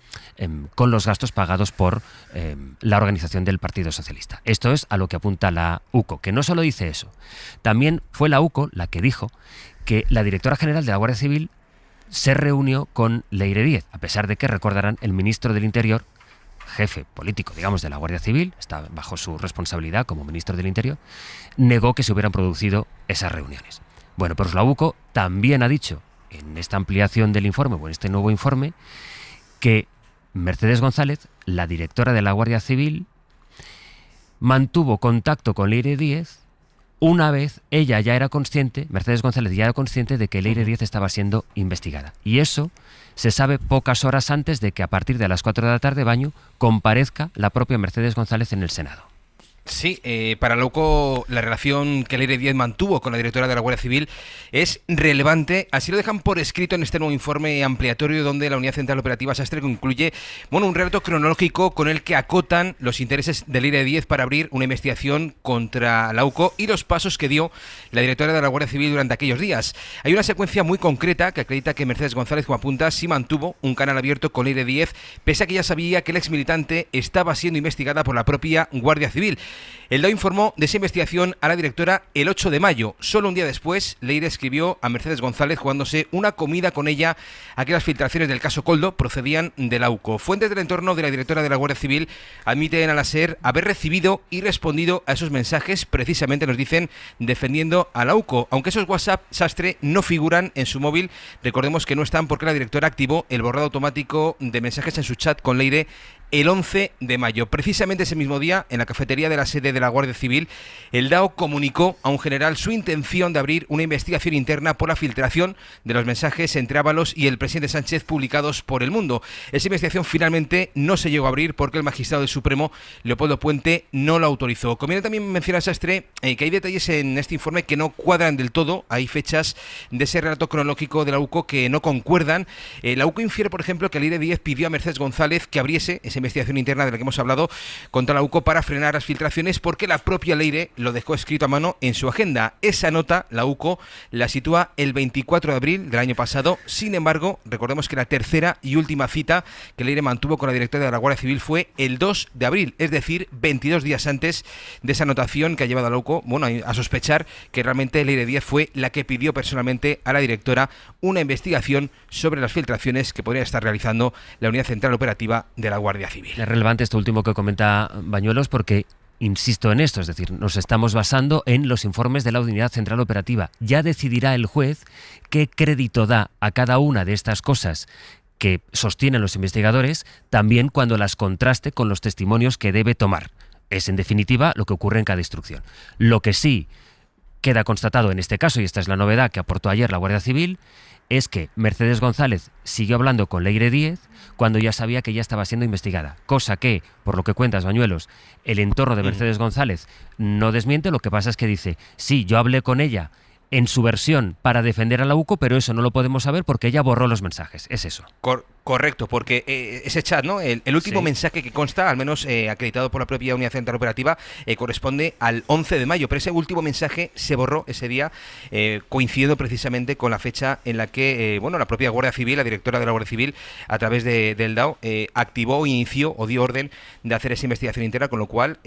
con los gastos pagados por la organización del Partido Socialista. Esto es a lo que apunta la UCO, que no solo dice eso. También fue la UCO la que dijo que la directora general de la Guardia Civil se reunió con Leire Díez, a pesar de que, recordarán, el ministro del Interior, jefe político, digamos, de la Guardia Civil, está bajo su responsabilidad como ministro del Interior, negó que se hubieran producido esas reuniones. Bueno, pues la UCO también ha dicho en esta ampliación del informe, o en este nuevo informe, que Mercedes González, la directora de la Guardia Civil, mantuvo contacto con Leire Díez una vez ella ya era consciente, Mercedes González ya era consciente de que Leire Díez estaba siendo investigada. Y eso se sabe pocas horas antes de que a partir de las 4 de la tarde, Baño, comparezca la propia Mercedes González en el Senado. Sí, para la UCO la relación que Leire Díez mantuvo con la directora de la Guardia Civil es relevante. Así lo dejan por escrito en este nuevo informe ampliatorio, donde la Unidad Central Operativa Sastre incluye un relato cronológico con el que acotan los intereses de Leire Díez para abrir una investigación contra la UCO y los pasos que dio la directora de la Guardia Civil durante aquellos días. Hay una secuencia muy concreta que acredita que Mercedes González, como apunta, sí mantuvo un canal abierto con Leire Díez, pese a que ya sabía que el exmilitante estaba siendo investigada por la propia Guardia Civil. El DAO informó de esa investigación a la directora el 8 de mayo. Solo un día después, Leire escribió a Mercedes González jugándose una comida con ella a que las filtraciones del caso Koldo procedían de la UCO. Fuentes del entorno de la directora de la Guardia Civil admiten a la SER haber recibido y respondido a esos mensajes, precisamente nos dicen, defendiendo a la UCO. Aunque esos WhatsApp Sastre no figuran en su móvil, recordemos que no están porque la directora activó el borrado automático de mensajes en su chat con Leire el 11 de mayo. Precisamente ese mismo día, en la cafetería de la sede de la Guardia Civil, el DAO comunicó a un general su intención de abrir una investigación interna por la filtración de los mensajes entre Ábalos y el presidente Sánchez publicados por El Mundo. Esa investigación finalmente no se llegó a abrir porque el magistrado del Supremo, Leopoldo Puente, no lo autorizó. Conviene también mencionar, Sastre, que hay detalles en este informe que no cuadran del todo. Hay fechas de ese relato cronológico de la UCO que no concuerdan. La UCO infiere, por ejemplo, que Leire Díez pidió a Mercedes González que abriese esa investigación interna de la que hemos hablado contra la UCO para frenar las filtraciones, porque la propia Leire lo dejó escrito a mano en su agenda. Esa nota, la UCO la sitúa el 24 de abril del año pasado. Sin embargo, recordemos que la tercera y última cita que Leire mantuvo con la directora de la Guardia Civil fue el 2 de abril, es decir, 22 días antes de esa anotación que ha llevado a la UCO a sospechar que realmente Leire Díez fue la que pidió personalmente a la directora una investigación sobre las filtraciones que podría estar realizando la Unidad Central Operativa de la Guardia Civil. Es relevante esto último que comenta Bañuelos porque insisto en esto, es decir, nos estamos basando en los informes de la Unidad Central Operativa. Ya decidirá el juez qué crédito da a cada una de estas cosas que sostienen los investigadores, también cuando las contraste con los testimonios que debe tomar. Es, en definitiva, lo que ocurre en cada instrucción. Lo que sí queda constatado en este caso, y esta es la novedad que aportó ayer la Guardia Civil, es que Mercedes González siguió hablando con Leire Díez cuando ya sabía que ella estaba siendo investigada, cosa que, por lo que cuentas, Bañuelos, el entorno de Mercedes González no desmiente. Lo que pasa es que dice, sí, yo hablé con ella en su versión para defender a la UCO, pero eso no lo podemos saber porque ella borró los mensajes. Es eso. Correcto, porque ese chat, ¿no? El último mensaje que consta, al menos acreditado por la propia Unidad Central Operativa, corresponde al 11 de mayo, pero ese último mensaje se borró ese día, coincidiendo precisamente con la fecha en la que, la propia Guardia Civil, la directora de la Guardia Civil, a través del DAO, activó, inició o dio orden de hacer esa investigación interna, con lo cual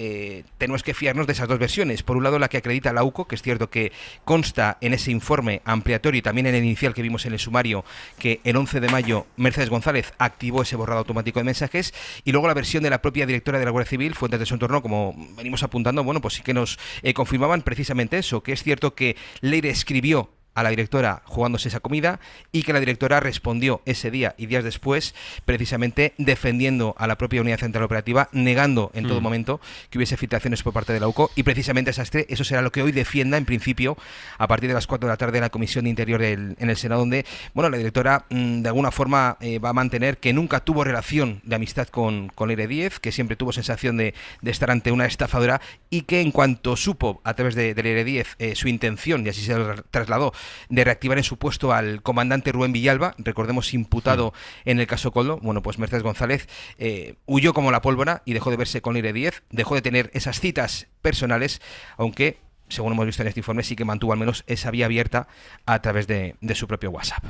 tenemos que fiarnos de esas dos versiones. Por un lado, la que acredita la UCO, que es cierto que consta en ese informe ampliatorio y también en el inicial que vimos en el sumario, que el 11 de mayo Mercedes González activó ese borrado automático de mensajes, y luego la versión de la propia directora de la Guardia Civil, fuentes de su entorno, como venimos apuntando, pues sí que nos confirmaban precisamente eso, que es cierto que Leire escribió a la directora jugándose esa comida y que la directora respondió ese día y días después precisamente defendiendo a la propia Unidad Central Operativa, negando en todo momento que hubiese filtraciones por parte de la UCO, y precisamente Sastre, eso será lo que hoy defienda en principio a partir de las 4 de la tarde en la Comisión de Interior en el Senado, donde la directora de alguna forma va a mantener que nunca tuvo relación de amistad con Leire Díez, que siempre tuvo sensación de estar ante una estafadora, y que en cuanto supo a través de Leire Díez su intención, y así se lo trasladó, de reactivar en su puesto al comandante Rubén Villalba, recordemos imputado en el caso Koldo, pues Mercedes González huyó como la pólvora y dejó de verse con Leire Díez, dejó de tener esas citas personales, aunque según hemos visto en este informe, sí que mantuvo al menos esa vía abierta a través de su propio WhatsApp.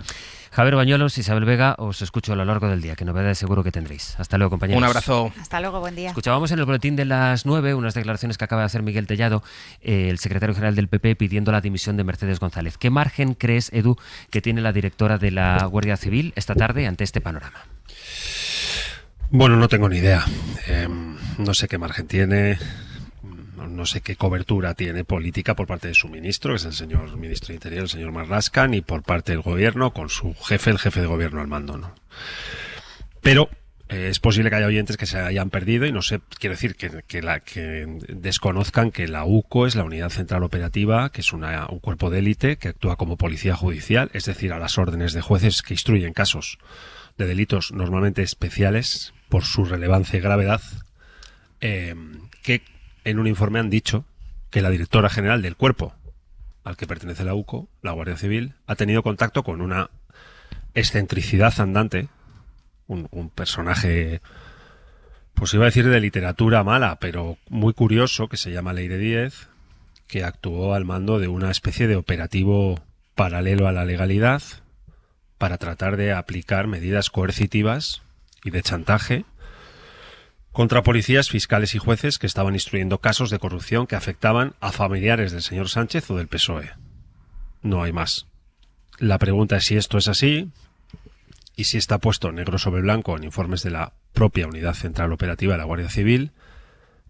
Javier Bañuelos, Isabel Vega, os escucho a lo largo del día, que novedades seguro que tendréis. Hasta luego, compañeros. Un abrazo. Hasta luego, buen día. Escuchábamos en el boletín de las 9 unas declaraciones que acaba de hacer Miguel Tellado, el secretario general del PP, pidiendo la dimisión de Mercedes González. ¿Qué margen crees, Edu, que tiene la directora de la Guardia Civil esta tarde ante este panorama? Bueno, no tengo ni idea. No sé qué margen tiene. No sé qué cobertura tiene política por parte de su ministro, que es el señor ministro de Interior, el señor Marlaska, ni por parte del gobierno, con su jefe, el jefe de gobierno al mando, ¿no? Pero es posible que haya oyentes que se hayan perdido y no sé, quiero decir que desconozcan que la UCO es la Unidad Central Operativa, que es un cuerpo de élite que actúa como policía judicial, es decir, a las órdenes de jueces que instruyen casos de delitos normalmente especiales por su relevancia y gravedad, que en un informe han dicho que la directora general del cuerpo al que pertenece la UCO, la Guardia Civil, ha tenido contacto con una excentricidad andante, un personaje, pues iba a decir de literatura mala, pero muy curioso, que se llama Leire Díez, que actuó al mando de una especie de operativo paralelo a la legalidad para tratar de aplicar medidas coercitivas y de chantaje contra policías, fiscales y jueces que estaban instruyendo casos de corrupción que afectaban a familiares del señor Sánchez o del PSOE. No hay más. La pregunta es si esto es así y si está puesto negro sobre blanco en informes de la propia Unidad Central Operativa de la Guardia Civil,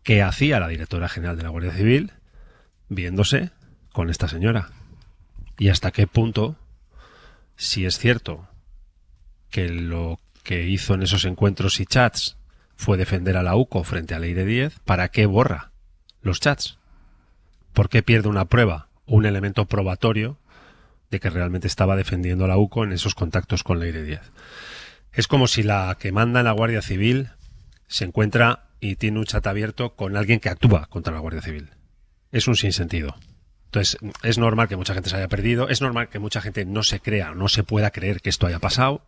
qué hacía la directora general de la Guardia Civil viéndose con esta señora. Y hasta qué punto, si es cierto que lo que hizo en esos encuentros y chats fue defender a la UCO frente a Leire Díez, ¿para qué borra los chats? ¿Por qué pierde una prueba, un elemento probatorio de que realmente estaba defendiendo a la UCO en esos contactos con Leire Díez? Es como si la que manda en la Guardia Civil se encuentra y tiene un chat abierto con alguien que actúa contra la Guardia Civil. Es un sinsentido. Entonces, es normal que mucha gente se haya perdido, es normal que mucha gente no se crea, no se pueda creer que esto haya pasado.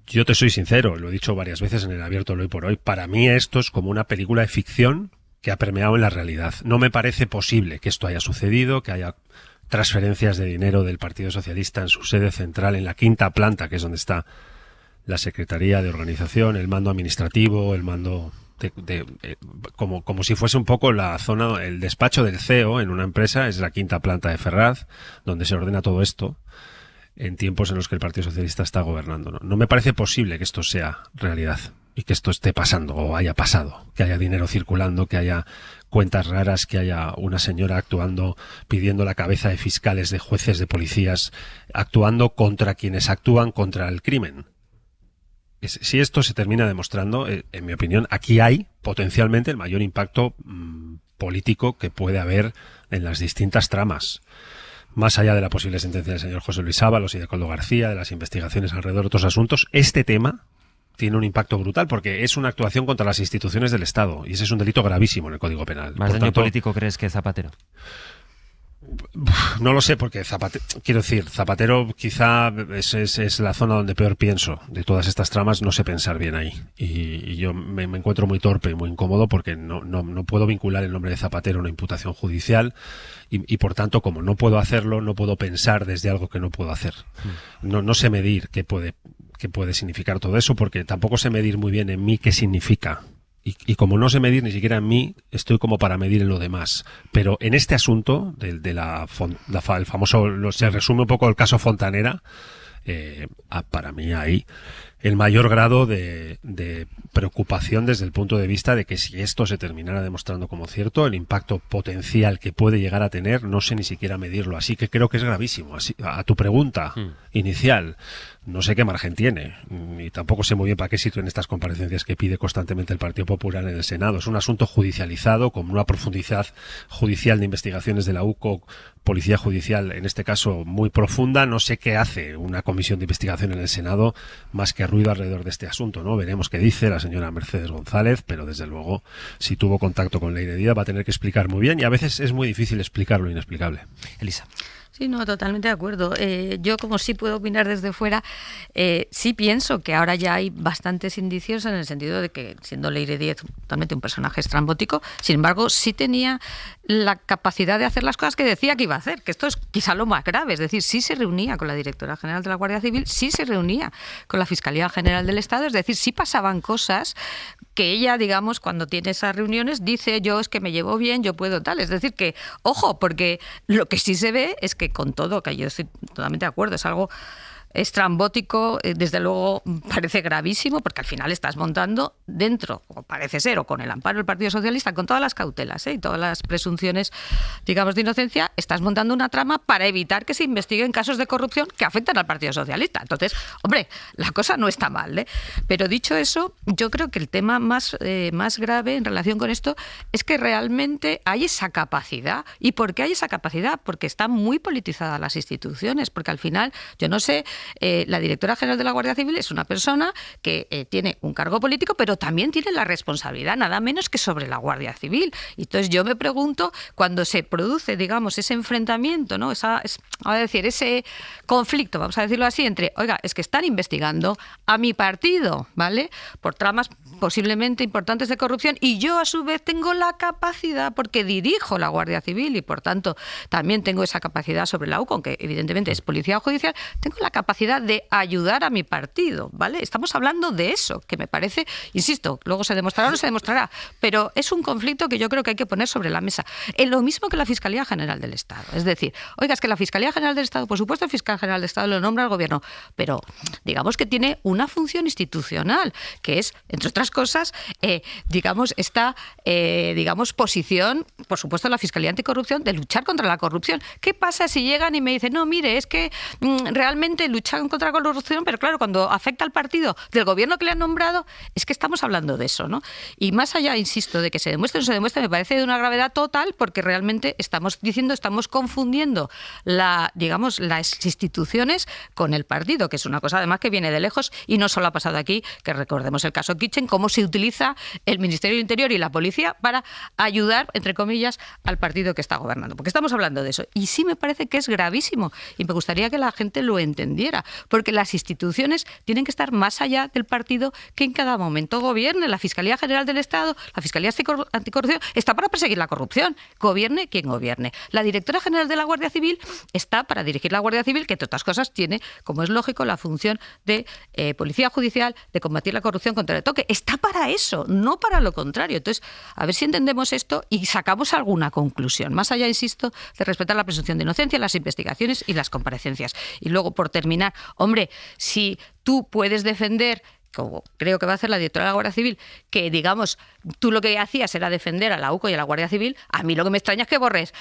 Yo te soy sincero, lo he dicho varias veces en el abierto Hoy por Hoy, para mí esto es como una película de ficción que ha permeado en la realidad. No me parece posible que esto haya sucedido, que haya transferencias de dinero del Partido Socialista en su sede central, en la 5ª planta, que es donde está la Secretaría de Organización, el mando administrativo, el mando como si fuese un poco la zona, el despacho del CEO en una empresa, es la 5ª planta de Ferraz, donde se ordena todo esto en tiempos en los que el Partido Socialista está gobernando. No me parece posible que esto sea realidad y que esto esté pasando o haya pasado, que haya dinero circulando, que haya cuentas raras, que haya una señora actuando, pidiendo la cabeza de fiscales, de jueces, de policías, actuando contra quienes actúan contra el crimen. Si esto se termina demostrando, en mi opinión, aquí hay potencialmente el mayor impacto político que puede haber en las distintas tramas. Más allá de la posible sentencia del señor José Luis Ábalos y de Coldo García, de las investigaciones alrededor de otros asuntos, este tema tiene un impacto brutal porque es una actuación contra las instituciones del Estado y ese es un delito gravísimo en el Código Penal. ¿Más daño político crees que Zapatero? No lo sé, porque Zapatero quizá es la zona donde peor pienso de todas estas tramas, no sé pensar bien ahí. Y yo me encuentro muy torpe y muy incómodo porque no puedo vincular el nombre de Zapatero a una imputación judicial y por tanto, como no puedo hacerlo, no puedo pensar desde algo que no puedo hacer. No sé medir qué puede significar todo eso, porque tampoco sé medir muy bien en mí qué significa. Y como no sé medir ni siquiera en mí, estoy como para medir en lo demás. Pero en este asunto, el famoso, se resume un poco el caso Fontanera, para mí hay el mayor grado de preocupación desde el punto de vista de que si esto se terminara demostrando como cierto, el impacto potencial que puede llegar a tener, no sé ni siquiera medirlo. Así que creo que es gravísimo. Así, a tu pregunta inicial, no sé qué margen tiene, y tampoco sé muy bien para qué sitio en estas comparecencias que pide constantemente el Partido Popular en el Senado. Es un asunto judicializado, con una profundidad judicial de investigaciones de la UCO, Policía Judicial, en este caso muy profunda. No sé qué hace una comisión de investigación en el Senado más que ruido alrededor de este asunto, ¿no? Veremos qué dice la señora Mercedes González, pero desde luego, si tuvo contacto con Leire Díez, va a tener que explicar muy bien, y a veces es muy difícil explicar lo inexplicable. Elisa. Sí, no, totalmente de acuerdo. Yo, como sí puedo opinar desde fuera, sí pienso que ahora ya hay bastantes indicios en el sentido de que, siendo Leire Díez totalmente un personaje estrambótico, sin embargo, sí tenía la capacidad de hacer las cosas que decía que iba a hacer, que esto es quizá lo más grave. Es decir, sí se reunía con la directora general de la Guardia Civil, sí se reunía con la Fiscalía General del Estado, es decir, sí pasaban cosas que ella, digamos, cuando tiene esas reuniones, dice: yo es que me llevo bien, yo puedo tal. Es decir, que, ojo, porque lo que sí se ve es que, con todo, que yo estoy totalmente de acuerdo, es algo estrambótico, desde luego parece gravísimo, porque al final estás montando dentro, o parece ser, o con el amparo del Partido Socialista, con todas las cautelas y todas las presunciones, digamos, de inocencia, estás montando una trama para evitar que se investiguen casos de corrupción que afectan al Partido Socialista. Entonces, hombre, la cosa no está mal, ¿eh? Pero dicho eso, yo creo que el tema más grave en relación con esto es que realmente hay esa capacidad. ¿Y por qué hay esa capacidad? Porque están muy politizadas las instituciones, porque al final, yo no sé, la directora general de la Guardia Civil es una persona que tiene un cargo político, pero también tiene la responsabilidad nada menos que sobre la Guardia Civil. Y entonces yo me pregunto, cuando se produce, digamos, ese enfrentamiento, ¿no? Ese conflicto, vamos a decirlo así, entre, oiga, es que están investigando a mi partido, ¿vale?, por tramas posiblemente importantes de corrupción, y yo a su vez tengo la capacidad, porque dirijo la Guardia Civil y por tanto también tengo esa capacidad sobre la UCO, aunque evidentemente es policía judicial, tengo la capacidad de ayudar a mi partido, ¿vale? Estamos hablando de eso, que me parece, insisto, luego se demostrará o no se demostrará, pero es un conflicto que yo creo que hay que poner sobre la mesa. Lo mismo que la Fiscalía General del Estado. Es decir, oiga, es que la Fiscalía General del Estado, por supuesto, el fiscal general del Estado lo nombra el gobierno, pero digamos que tiene una función institucional, que es, entre otras cosas, digamos, esta posición, por supuesto, la Fiscalía Anticorrupción, de luchar contra la corrupción. ¿Qué pasa si llegan y me dicen: no, mire, es que realmente luchan contra la corrupción, pero claro, cuando afecta al partido del gobierno que le han nombrado, es que estamos hablando de eso, ¿no? Y más allá, insisto, de que se demuestre o no se demuestre, me parece de una gravedad total, porque realmente estamos confundiendo las instituciones con el partido, que es una cosa además que viene de lejos, y no solo ha pasado aquí, que recordemos el caso Kitchen, cómo se utiliza el Ministerio del Interior y la policía para ayudar, entre comillas, al partido que está gobernando, porque estamos hablando de eso. Y sí me parece que es gravísimo, y me gustaría que la gente lo entendiera, porque las instituciones tienen que estar más allá del partido que en cada momento gobierne. La Fiscalía General del Estado, la Fiscalía Anticorrupción, está para perseguir la corrupción, gobierne quien gobierne. La Directora General de la Guardia Civil está para dirigir la Guardia Civil, que entre otras cosas tiene, como es lógico, la función de policía judicial, de combatir la corrupción contra el toque. Está para eso, no para lo contrario. Entonces, a ver si entendemos esto y sacamos alguna conclusión, más allá, insisto, de respetar la presunción de inocencia, las investigaciones y las comparecencias. Y luego, por terminar, hombre, si tú puedes defender, como creo que va a hacer la directora de la Guardia Civil, que, digamos, tú lo que hacías era defender a la UCO y a la Guardia Civil, a mí lo que me extraña es que borres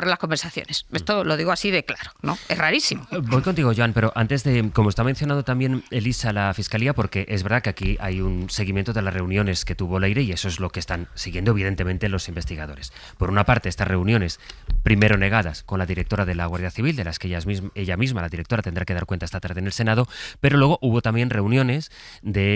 las conversaciones. Esto lo digo así de claro, ¿no? Es rarísimo. Voy contigo, Joan, pero antes de, como está mencionando también Elisa, la Fiscalía, porque es verdad que aquí hay un seguimiento de las reuniones que tuvo Leire, y eso es lo que están siguiendo evidentemente los investigadores. Por una parte, estas reuniones, primero negadas con la directora de la Guardia Civil, de las que ella misma, la directora, tendrá que dar cuenta esta tarde en el Senado, pero luego hubo también reuniones de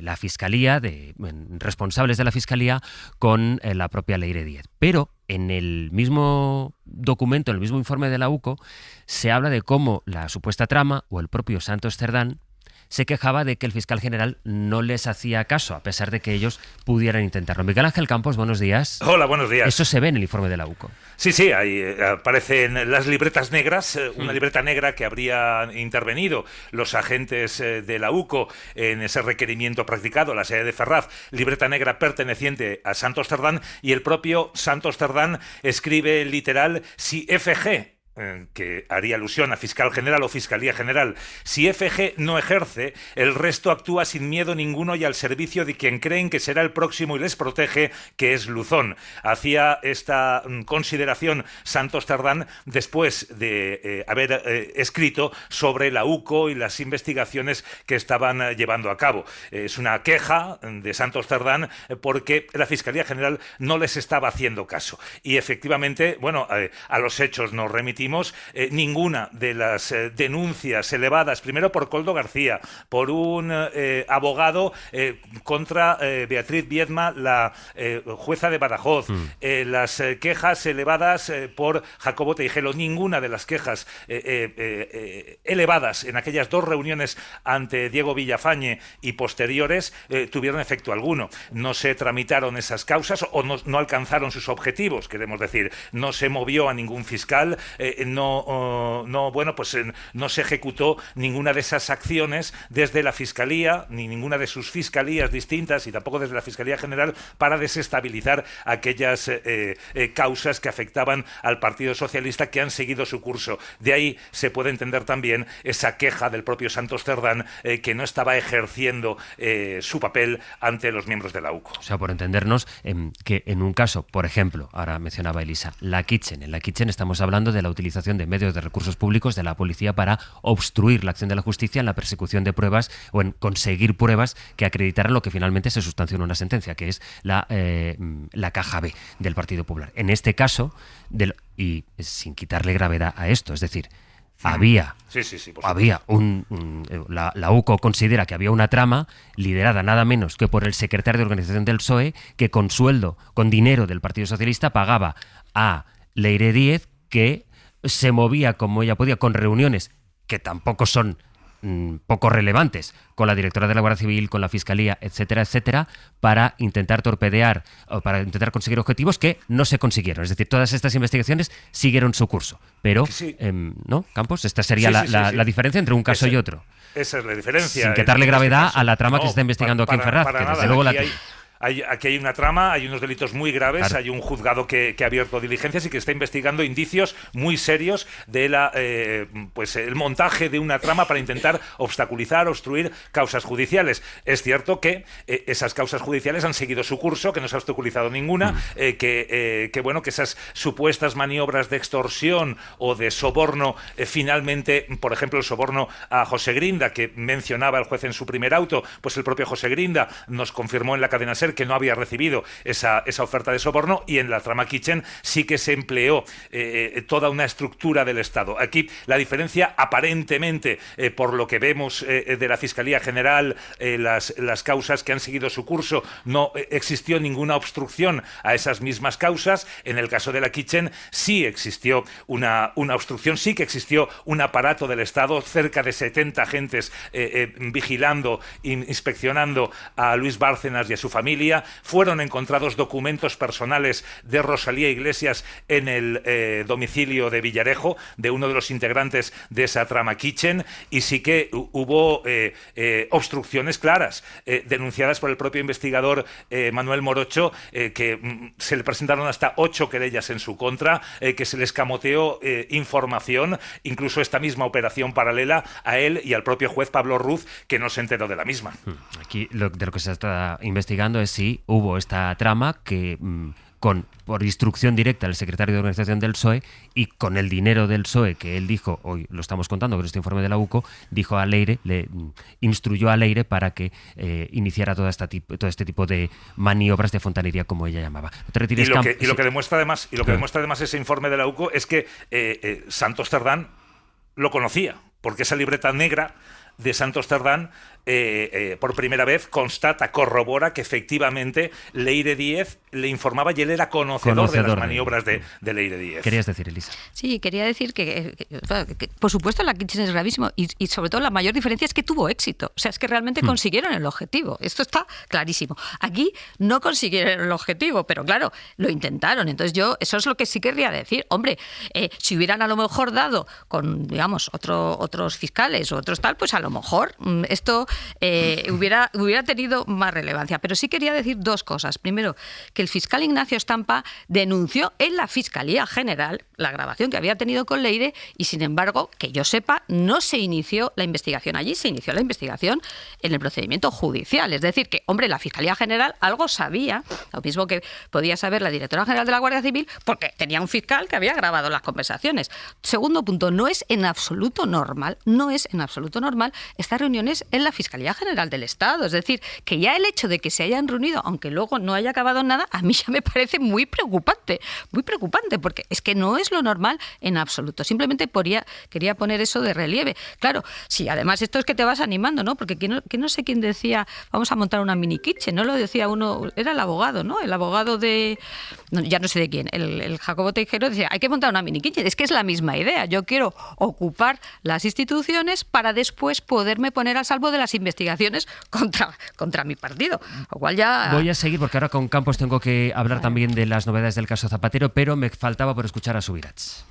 la Fiscalía, de responsables de la Fiscalía, con la propia Leire Díez. Pero en el mismo documento, en el mismo informe de la UCO, se habla de cómo la supuesta trama, o el propio Santos Cerdán, se quejaba de que el fiscal general no les hacía caso, a pesar de que ellos pudieran intentarlo. Miguel Ángel Campos, buenos días. Hola, buenos días. Eso se ve en el informe de la UCO. Sí, ahí aparecen las libretas negras, una libreta negra que habrían intervenido los agentes de la UCO en ese requerimiento practicado en la sede de Ferraz, libreta negra perteneciente a Santos Cerdán, y el propio Santos Cerdán escribe literal: si FG, que haría alusión a fiscal general o fiscalía general, si FG no ejerce, el resto actúa sin miedo ninguno y al servicio de quien creen que será el próximo y les protege, que es Luzón. Hacía esta consideración Santos Cerdán después de haber escrito sobre la UCO y las investigaciones que estaban llevando a cabo. Es una queja de Santos Cerdán porque la Fiscalía General no les estaba haciendo caso. Y efectivamente, a los hechos nos remitimos, repetimos, ninguna de las denuncias elevadas, primero por Koldo García, por un abogado contra Beatriz Viedma, la jueza de Badajoz, las quejas elevadas por Jacobo Teijelo, ninguna de las quejas elevadas en aquellas 2 reuniones ante Diego Villafañe y posteriores tuvieron efecto alguno. No se tramitaron esas causas o no alcanzaron sus objetivos, queremos decir. No se movió a ningún fiscal, no se ejecutó ninguna de esas acciones desde la Fiscalía, ni ninguna de sus fiscalías distintas, y tampoco desde la Fiscalía General, para desestabilizar aquellas causas que afectaban al Partido Socialista, que han seguido su curso. De ahí se puede entender también esa queja del propio Santos Cerdán, que no estaba ejerciendo su papel ante los miembros de la UCO. O sea, por entendernos, que en un caso, por ejemplo, ahora mencionaba Elisa, la Kitchen. En la Kitchen estamos hablando de la utilización de medios de recursos públicos de la policía para obstruir la acción de la justicia en la persecución de pruebas o en conseguir pruebas que acreditaran lo que finalmente se sustanció en una sentencia, que es la caja B del Partido Popular. En este caso, y sin quitarle gravedad a esto, es decir, la UCO considera que había una trama liderada nada menos que por el secretario de organización del PSOE, que con sueldo, con dinero del Partido Socialista, pagaba a Leire Díez, que se movía como ella podía, con reuniones que tampoco son poco relevantes, con la directora de la Guardia Civil, con la Fiscalía, etcétera, etcétera, para intentar torpedear o para intentar conseguir objetivos que no se consiguieron. Es decir, todas estas investigaciones siguieron su curso. Pero, ¿no, Campos? Esta sería la diferencia entre un caso y otro. Esa es la diferencia. Sin quitarle gravedad a la trama que se está investigando aquí en Ferraz, que desde luego la tiene. Aquí hay una trama, hay unos delitos muy graves, claro. Hay un juzgado que ha abierto diligencias y que está investigando indicios muy serios de el montaje de una trama para intentar obstruir causas judiciales. Es cierto que esas causas judiciales han seguido su curso, que no se ha obstaculizado ninguna, que esas supuestas maniobras de extorsión o de soborno, finalmente, por ejemplo, el soborno a José Grinda, que mencionaba el juez en su primer auto, pues el propio José Grinda nos confirmó en la cadena SER que no había recibido esa oferta de soborno, y en la trama Kitchen sí que se empleó toda una estructura del Estado. Aquí la diferencia, aparentemente, por lo que vemos de la Fiscalía General, las causas que han seguido su curso, no existió ninguna obstrucción a esas mismas causas. En el caso de la Kitchen sí existió una obstrucción, sí que existió un aparato del Estado, cerca de 70 agentes vigilando, inspeccionando a Luis Bárcenas y a su familia. Fueron encontrados documentos personales de Rosalía Iglesias en el domicilio de Villarejo, de uno de los integrantes de esa trama Kitchen, y sí que hubo obstrucciones claras, denunciadas por el propio investigador Manuel Morocho, que se le presentaron hasta 8 querellas en su contra, que se le escamoteó información, incluso esta misma operación paralela, a él y al propio juez Pablo Ruz, que no se enteró de la misma. Aquí de lo que se está investigando es si hubo esta trama que por instrucción directa del secretario de organización del PSOE y con el dinero del PSOE que él dijo, hoy lo estamos contando con este informe de la UCO, dijo a Leire, le instruyó a Leire para que iniciara todo este tipo de maniobras de fontanería, como ella llamaba. Lo que demuestra además ese informe de la UCO es que Santos Cerdán lo conocía, porque esa libreta negra de Santos Cerdán por primera vez corrobora que efectivamente Leire Díez le informaba y él era conocedor de las maniobras de Leire Díez. ¿Querías decir, Elisa? Sí, quería decir que por supuesto la Kitchen es gravísimo y sobre todo la mayor diferencia es que tuvo éxito. O sea, es que realmente consiguieron el objetivo. Esto está clarísimo. Aquí no consiguieron el objetivo, pero claro, lo intentaron. Entonces eso es lo que sí querría decir. Hombre, si hubieran a lo mejor dado con, digamos, otros fiscales o otros tal, pues a lo mejor esto hubiera tenido más relevancia. Pero sí quería decir 2 cosas. Primero, que el fiscal Ignacio Estampa denunció en la Fiscalía General la grabación que había tenido con Leire y, sin embargo, que yo sepa, no se inició la investigación allí, se inició la investigación en el procedimiento judicial. Es decir, que, hombre, la Fiscalía General algo sabía, lo mismo que podía saber la directora general de la Guardia Civil, porque tenía un fiscal que había grabado las conversaciones. Segundo punto, no es en absoluto normal estas reuniones en la Fiscalía Fiscalía General del Estado. Es decir, que ya el hecho de que se hayan reunido, aunque luego no haya acabado nada, a mí ya me parece muy preocupante, porque es que no es lo normal en absoluto. Simplemente quería poner eso de relieve. Claro, sí, además esto es que te vas animando, ¿no? Porque que no sé quién decía, vamos a montar una mini kitchen, ¿no? Lo decía uno, era el abogado, ¿no? El abogado ya no sé de quién, el Jacobo Teijero decía, hay que montar una mini kitchen. Es que es la misma idea. Yo quiero ocupar las instituciones para después poderme poner a salvo de las investigaciones contra mi partido. Lo cual ya... Voy a seguir porque ahora con Campos tengo que hablar también de las novedades del caso Zapatero, pero me faltaba por escuchar a Subirats.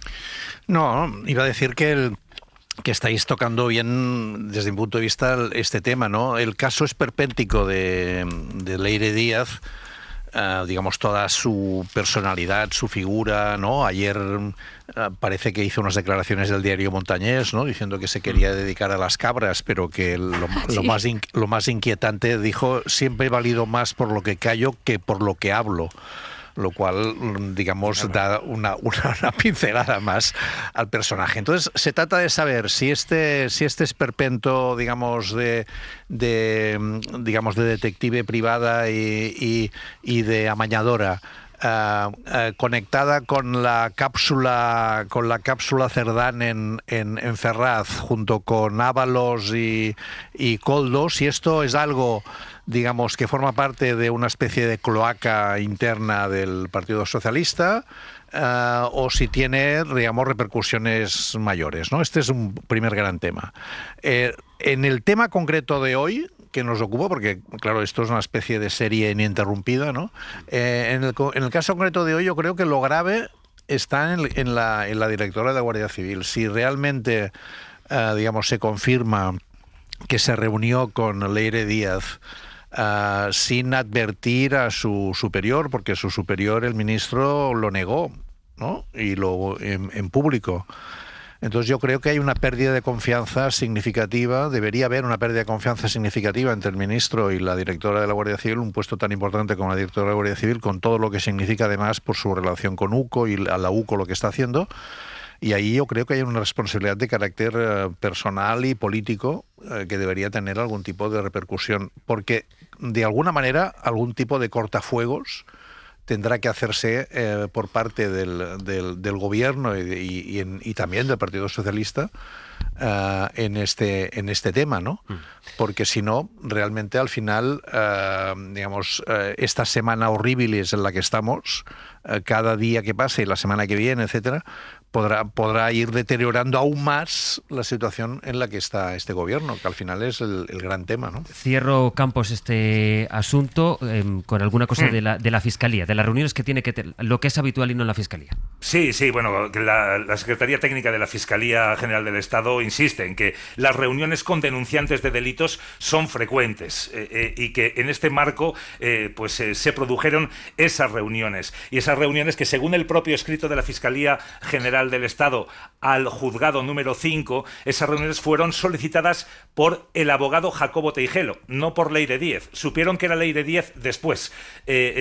No, iba a decir que estáis tocando bien desde mi punto de vista este tema, ¿no? El caso esperpéntico de Leire Díaz, digamos, toda su personalidad, su figura, ¿no? Ayer parece que hizo unas declaraciones del diario Montañés, ¿no? Diciendo que se quería dedicar a las cabras, pero que lo más inquietante, dijo, siempre he valido más por lo que callo que por lo que hablo. Lo cual, digamos, da una pincelada más al personaje. Entonces, se trata de saber si este esperpento, digamos, de detective privada y de amañadora, conectada con la cápsula Cerdán en Ferraz, junto con Ábalos y Koldo, si esto es algo, digamos, que forma parte de una especie de cloaca interna del Partido Socialista, o si tiene, digamos, repercusiones mayores, ¿no? Este es un primer gran tema. En el tema concreto de hoy, que nos ocupa, porque claro, esto es una especie de serie ininterrumpida, ¿no? En el caso concreto de hoy, yo creo que lo grave está en la directora de la Guardia Civil. Si realmente, digamos, se confirma que se reunió con Leire Díaz sin advertir a su superior, porque su superior, el ministro, lo negó, ¿no? Y en público. Entonces yo creo que hay una pérdida de confianza significativa, debería haber una pérdida de confianza significativa entre el ministro y la directora de la Guardia Civil, un puesto tan importante como la directora de la Guardia Civil, con todo lo que significa además por su relación con UCO y a la UCO lo que está haciendo. Y ahí yo creo que hay una responsabilidad de carácter personal y político que debería tener algún tipo de repercusión, porque de alguna manera algún tipo de cortafuegos tendrá que hacerse por parte del gobierno y también del Partido Socialista en este tema, ¿no? Porque si no, realmente al final, digamos, esta semana horrible en la que estamos, cada día que pase y la semana que viene, etcétera, podrá ir deteriorando aún más la situación en la que está este gobierno, que al final es el gran tema, ¿no? Cierro, Campos, este asunto con alguna cosa de la Fiscalía, de las reuniones que tiene que tener, lo que es habitual y no en la Fiscalía. Sí, bueno, la Secretaría Técnica de la Fiscalía General del Estado insiste en que las reuniones con denunciantes de delitos son frecuentes y que en este marco se produjeron esas reuniones. Y esas reuniones que, según el propio escrito de la Fiscalía General del Estado al juzgado número 5, esas reuniones fueron solicitadas por el abogado Jacobo Teijero, no por Leire Díez. Supieron que era Leire Díez después.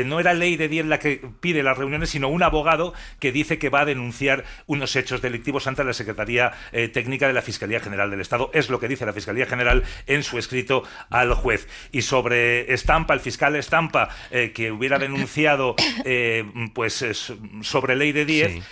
No era Leire Díez la que pide las reuniones, sino un abogado que dice que va a denunciar unos hechos delictivos ante la Secretaría Técnica de la Fiscalía General del Estado. Es lo que dice la Fiscalía General en su escrito al juez. Y sobre Estampa, el fiscal Estampa, que hubiera denunciado sobre Leire Díez, sí.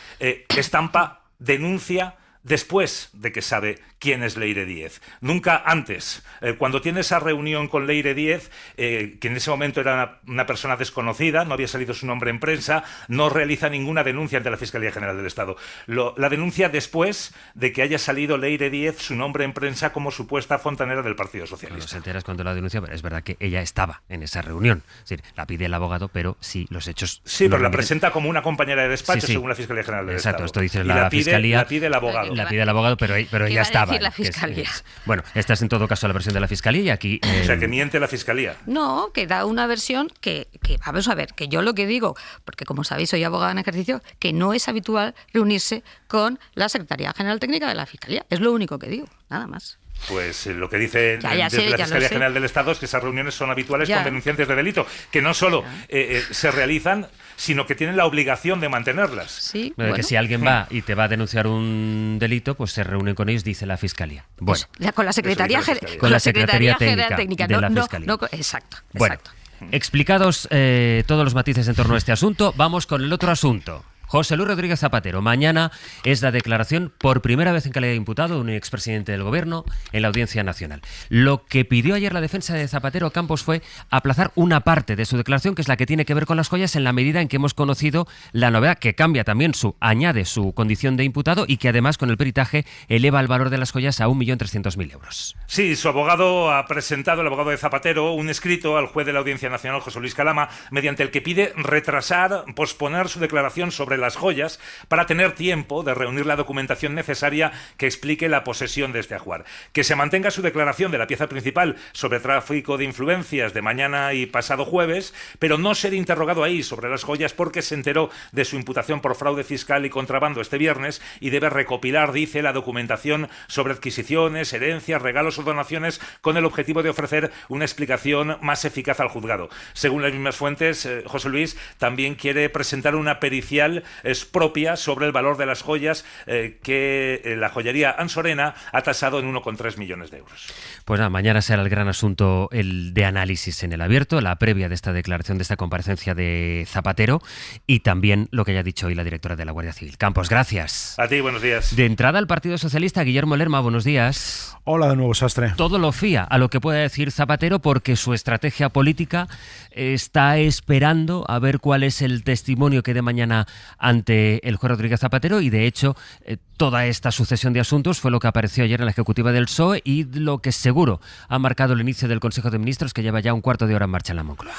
Estampa denuncia después de que sabe quién es Leire Díez. Nunca antes. Cuando tiene esa reunión con Leire Díez, que en ese momento era una persona desconocida, no había salido su nombre en prensa, no realiza ninguna denuncia ante la Fiscalía General del Estado. La denuncia después de que haya salido Leire Díez, su nombre en prensa, como supuesta fontanera del Partido Socialista. Claro, se enteras cuando la denuncia, pero es verdad que ella estaba en esa reunión. Es decir, la pide el abogado, pero sí, los hechos... Sí, pero la presenta como una compañera de despacho, según la Fiscalía General del Estado. Exacto, esto dice la Fiscalía. La pide el abogado. La pide el abogado, pero ella estaba. La Fiscalía. Bueno, esta es en todo caso la versión de la Fiscalía y aquí... O sea, que miente la Fiscalía. No, que da una versión que vamos a ver, que yo lo que digo, porque como sabéis soy abogada en ejercicio, que no es habitual reunirse con la Secretaría General Técnica de la Fiscalía. Es lo único que digo, nada más. Pues lo que dice Ya desde la sé, Fiscalía General del Estado es que esas reuniones son habituales Ya. con denunciantes de delito, que no solo se realizan, sino que tienen la obligación de mantenerlas. Sí, Que si alguien va y te va a denunciar un delito, pues se reúnen con ellos, dice la Fiscalía. Bueno, Con la Secretaría con la Secretaría General Técnica Técnica. de la Fiscalía. Exacto. Bueno, explicados todos los matices en torno a este asunto, vamos con el otro asunto. José Luis Rodríguez Zapatero. Mañana es la declaración por primera vez en calidad de imputado de un expresidente del Gobierno en la Audiencia Nacional. Lo que pidió ayer la defensa de Zapatero Campos fue aplazar una parte de su declaración, que es la que tiene que ver con las joyas, en la medida en que hemos conocido la novedad, que cambia también añade su condición de imputado y que además con el peritaje eleva el valor de las joyas a 1.300.000 euros. Sí, su abogado ha presentado, el abogado de Zapatero, un escrito al juez de la Audiencia Nacional, José Luis Calama, mediante el que pide posponer su declaración sobre las joyas para tener tiempo de reunir la documentación necesaria que explique la posesión de este ajuar. Que se mantenga su declaración de la pieza principal sobre tráfico de influencias de mañana y pasado jueves, pero no ser interrogado ahí sobre las joyas porque se enteró de su imputación por fraude fiscal y contrabando este viernes y debe recopilar, dice, la documentación sobre adquisiciones, herencias, regalos o donaciones con el objetivo de ofrecer una explicación más eficaz al juzgado. Según las mismas fuentes, José Luis también quiere presentar una pericial propia sobre el valor de las joyas que la joyería Ansorena ha tasado en 1,3 millones de euros. Pues nada, mañana será el gran asunto, el de análisis en el abierto, la previa de esta declaración, de esta comparecencia de Zapatero, y también lo que haya dicho hoy la directora de la Guardia Civil. Campos, gracias. A ti, buenos días. De entrada al Partido Socialista, Guillermo Lerma, buenos días. Hola de nuevo, Sastre. Todo lo fía a lo que pueda decir Zapatero porque su estrategia política está esperando a ver cuál es el testimonio que dé mañana ante el juez Rodríguez Zapatero, y de hecho toda esta sucesión de asuntos fue lo que apareció ayer en la ejecutiva del PSOE y lo que seguro ha marcado el inicio del Consejo de Ministros, que lleva ya un cuarto de hora en marcha en la Moncloa.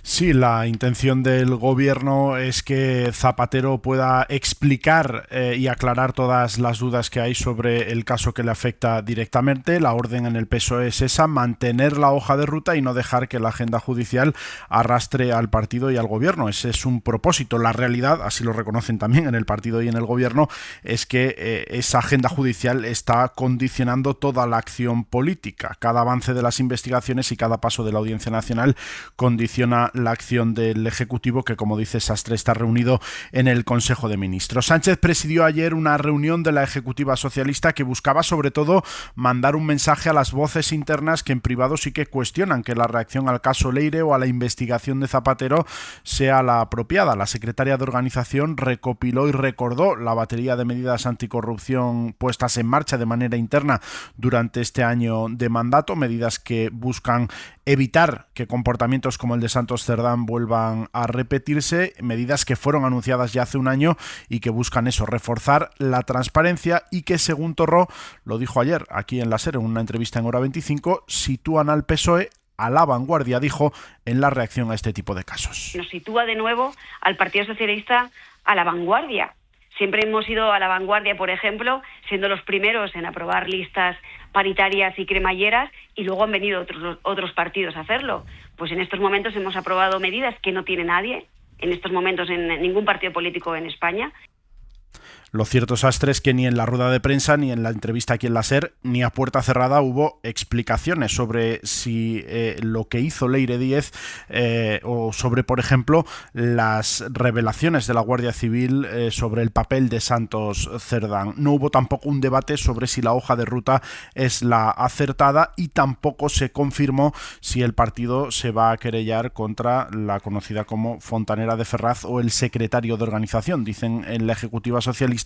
Sí, la intención del gobierno es que Zapatero pueda explicar y aclarar todas las dudas que hay sobre el caso que le afecta directamente. La orden en el PSOE es esa: mantener la hoja de ruta y no dejar que la agenda judicial arrastre al partido y al gobierno. Ese es un propósito. La realidad, así lo reconocen también en el partido y en el gobierno, es que esa agenda judicial está condicionando toda la acción política. Cada avance de las investigaciones y cada paso de la Audiencia Nacional condiciona la acción del Ejecutivo, que, como dice Sastre, está reunido en el Consejo de Ministros. Sánchez presidió ayer una reunión de la Ejecutiva Socialista que buscaba sobre todo mandar un mensaje a las voces internas que en privado sí que cuestionan que la reacción al caso Leire o a la investigación de Zapatero sea la apropiada. La secretaria de Organización recopiló y recordó la batería de medidas anticorrupción puestas en marcha de manera interna durante este año de mandato, medidas que buscan evitar que comportamientos como el de Santos Cerdán vuelvan a repetirse, medidas que fueron anunciadas ya hace un año y que buscan eso, reforzar la transparencia, y que, según Torró, lo dijo ayer aquí en la SER en una entrevista en Hora 25, sitúan al PSOE a la vanguardia, dijo, en la reacción a este tipo de casos. Nos sitúa de nuevo al Partido Socialista a la vanguardia. Siempre hemos ido a la vanguardia, por ejemplo, siendo los primeros en aprobar listas paritarias y cremalleras, y luego han venido otros partidos a hacerlo. Pues en estos momentos hemos aprobado medidas que no tiene nadie, en estos momentos en ningún partido político en España. Lo cierto, Sastre, es que ni en la rueda de prensa, ni en la entrevista aquí en la SER, ni a puerta cerrada hubo explicaciones sobre si lo que hizo Leire Díez o sobre, por ejemplo, las revelaciones de la Guardia Civil sobre el papel de Santos Cerdán. No hubo tampoco un debate sobre si la hoja de ruta es la acertada, y tampoco se confirmó si el partido se va a querellar contra la conocida como Fontanera de Ferraz o el secretario de organización. Dicen en la Ejecutiva Socialista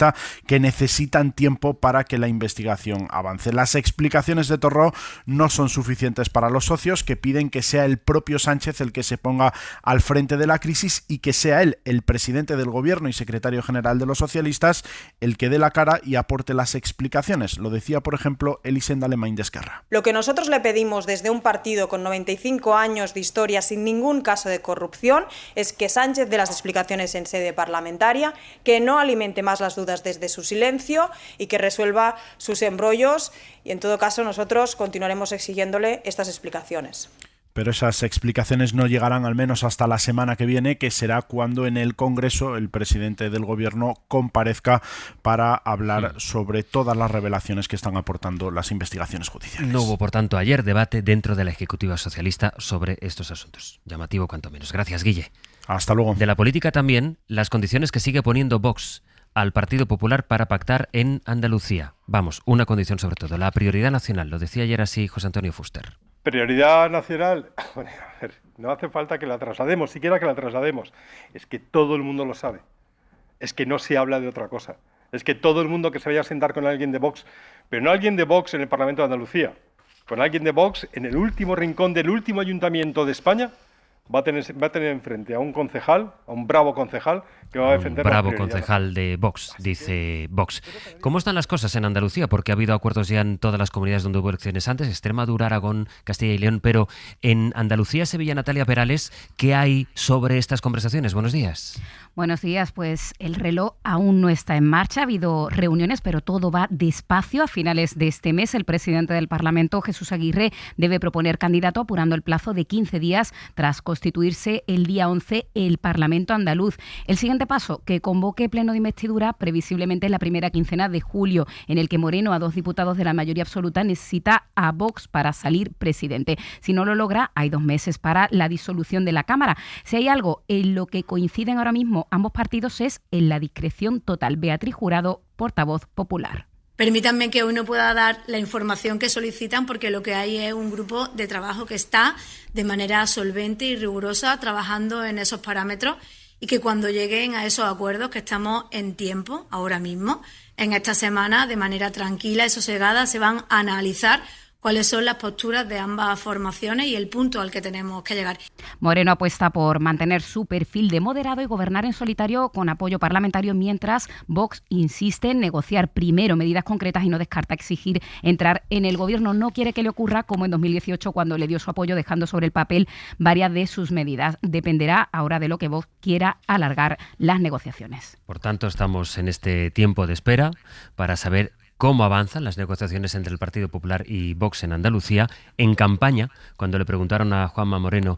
que necesitan tiempo para que la investigación avance. Las explicaciones de Torró no son suficientes para los socios, que piden que sea el propio Sánchez el que se ponga al frente de la crisis y que sea él, el presidente del gobierno y secretario general de los socialistas, el que dé la cara y aporte las explicaciones. Lo decía, por ejemplo, Elisenda Lemain de Esquerra. Lo que nosotros le pedimos desde un partido con 95 años de historia sin ningún caso de corrupción es que Sánchez dé las explicaciones en sede parlamentaria, que no alimente más las dudas desde su silencio y que resuelva sus embrollos, y en todo caso nosotros continuaremos exigiéndole estas explicaciones. pero esas explicaciones no llegarán al menos hasta la semana que viene, que será cuando en el Congreso el presidente del Gobierno comparezca para hablar sobre todas las revelaciones que están aportando las investigaciones judiciales. No hubo, por tanto, ayer debate dentro de la Ejecutiva Socialista sobre estos asuntos. Llamativo cuanto menos. Gracias, Guille. Hasta luego. De la política también, las condiciones que sigue poniendo Vox al Partido Popular para pactar en Andalucía. Vamos, una condición sobre todo, la prioridad nacional. Lo decía ayer así José Antonio Fuster. Prioridad nacional, bueno, a ver, no hace falta que la traslademos, siquiera que la traslademos. Es que todo el mundo lo sabe. Es que no se habla de otra cosa. Es que todo el mundo que se vaya a sentar con alguien de Vox, pero no alguien de Vox en el Parlamento de Andalucía, con alguien de Vox en el último rincón del último ayuntamiento de España, va a tener enfrente a un concejal, a un bravo concejal, que va a defender la bravo prioridad. concejal de Vox, dice Vox. ¿Cómo están las cosas en Andalucía? Porque ha habido acuerdos ya en todas las comunidades donde hubo elecciones antes, Extremadura, Aragón, Castilla y León, pero en Andalucía, Sevilla, Natalia Perales, ¿qué hay sobre estas conversaciones? Buenos días. Buenos días, pues el reloj aún no está en marcha, ha habido reuniones, pero todo va despacio. A finales de este mes, el presidente del Parlamento, Jesús Aguirre, debe proponer candidato apurando el plazo de 15 días tras constituirse el día 11 el Parlamento andaluz. El siguiente paso, que convoque pleno de investidura previsiblemente en la primera quincena de julio, en el que Moreno, a 2 diputados de la mayoría absoluta, necesita a Vox para salir presidente. Si no lo logra, hay 2 meses para la disolución de la Cámara. Si hay algo en lo que coinciden ahora mismo ambos partidos es en la discreción total. Beatriz Jurado, portavoz popular. Permítanme que hoy no pueda dar la información que solicitan porque lo que hay es un grupo de trabajo que está de manera solvente y rigurosa trabajando en esos parámetros y que cuando lleguen a esos acuerdos, que estamos en tiempo ahora mismo, en esta semana, de manera tranquila y sosegada, se van a analizar cuáles son las posturas de ambas formaciones y el punto al que tenemos que llegar. Moreno apuesta por mantener su perfil de moderado y gobernar en solitario con apoyo parlamentario, mientras Vox insiste en negociar primero medidas concretas y no descarta exigir entrar en el gobierno. No quiere que le ocurra como en 2018 cuando le dio su apoyo dejando sobre el papel varias de sus medidas. Dependerá ahora de lo que Vox quiera alargar las negociaciones. Por tanto, estamos en este tiempo de espera para saber cómo avanzan las negociaciones entre el Partido Popular y Vox en Andalucía. En campaña, cuando le preguntaron a Juanma Moreno,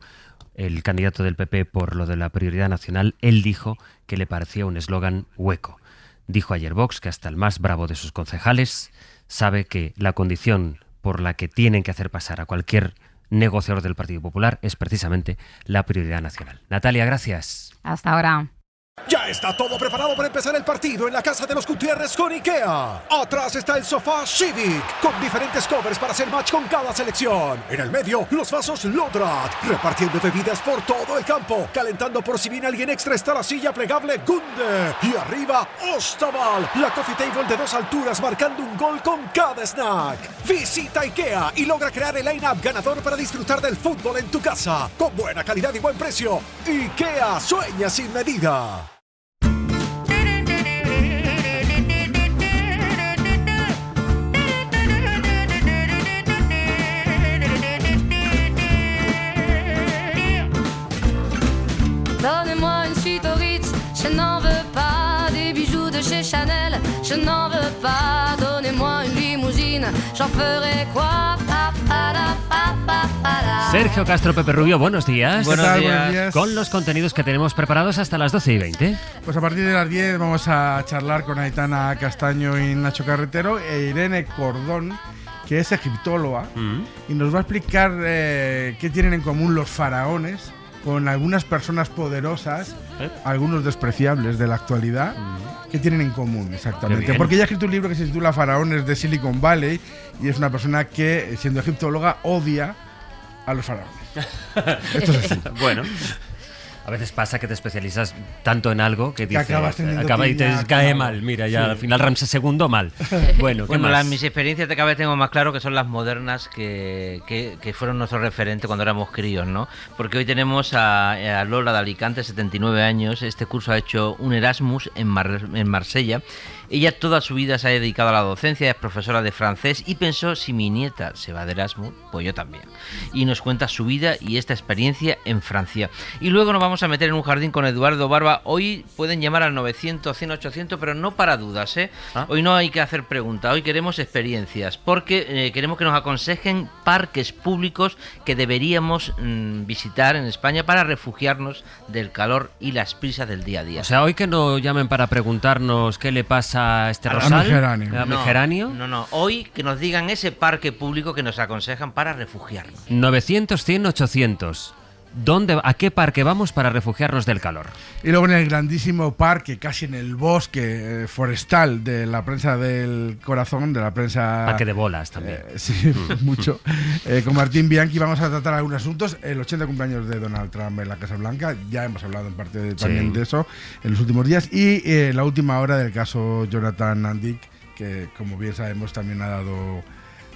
el candidato del PP, por lo de la prioridad nacional, él dijo que le parecía un eslogan hueco. Dijo ayer Vox que hasta el más bravo de sus concejales sabe que la condición por la que tienen que hacer pasar a cualquier negociador del Partido Popular es precisamente la prioridad nacional. Natalia, gracias. Hasta ahora. Ya está todo preparado para empezar el partido en la casa de los Gutiérrez con IKEA. Atrás está el sofá Civic, con diferentes covers para hacer match con cada selección. En el medio, los vasos Lodrat, repartiendo bebidas por todo el campo. Calentando por si viene alguien extra está la silla plegable Gunde. Y arriba, Ostaval, la coffee table de 2 alturas marcando un gol con cada snack. Visita IKEA y logra crear el line-up ganador para disfrutar del fútbol en tu casa. Con buena calidad y buen precio. IKEA, sueña sin medida. Donnez-moi une suite au Ritz, je n'en veux pas. Des bijoux de chez Chanel, je n'en veux pas. Donnez-moi une limousine, j'en ferai quoi? Sergio Castro, Pepe Rubio, buenos días. Buenos días. Con los contenidos que tenemos preparados hasta las 12:20. Pues a partir de las 10 vamos a charlar con Aitana Castaño y Nacho Carretero e Irene Cordón, que es egiptóloga, y nos va a explicar qué tienen en común los faraones con algunas personas poderosas, algunos despreciables de la actualidad, que tienen en común exactamente. Porque ella ha escrito un libro que se titula Faraones de Silicon Valley y es una persona que, siendo egiptóloga, odia a los faraones. Esto es así. Bueno, a veces pasa que te especializas tanto en algo que dices, acaba y te cae mal. Mira, ya al final Ramsés II mal. Bueno, ¿qué más? Mis experiencias de cada vez tengo más claro que son las modernas que fueron nuestro referente cuando éramos críos, ¿no? Porque hoy tenemos a Lola de Alicante, 79 años. Este curso ha hecho un Erasmus en Marsella. Ella toda su vida se ha dedicado a la docencia, es profesora de francés y pensó, si mi nieta se va de Erasmus, pues yo también. Y nos cuenta su vida y esta experiencia en Francia. Y luego nos vamos vamos a meter en un jardín con Eduardo Barba. Hoy pueden llamar al 900, 100, 800, pero no para dudas, ¿eh? Hoy no hay que hacer preguntas, hoy queremos experiencias, porque queremos que nos aconsejen parques públicos que deberíamos visitar en España para refugiarnos del calor y las prisas del día a día. O sea, hoy que no llamen para preguntarnos qué le pasa a este rosal, a geranio. No, hoy que nos digan ese parque público que nos aconsejan para refugiarnos. 900, 100, 800. ¿A qué parque vamos para refugiarnos del calor? Y luego en el grandísimo parque, casi en el bosque forestal de la prensa del corazón, de la prensa... Parque de bolas también. Sí, mucho. Con Martín Bianchi vamos a tratar algunos asuntos. El 80 cumpleaños de Donald Trump en la Casa Blanca, ya hemos hablado en parte también de eso en los últimos días. Y la última hora del caso Jonathan Nandick, que como bien sabemos también ha dado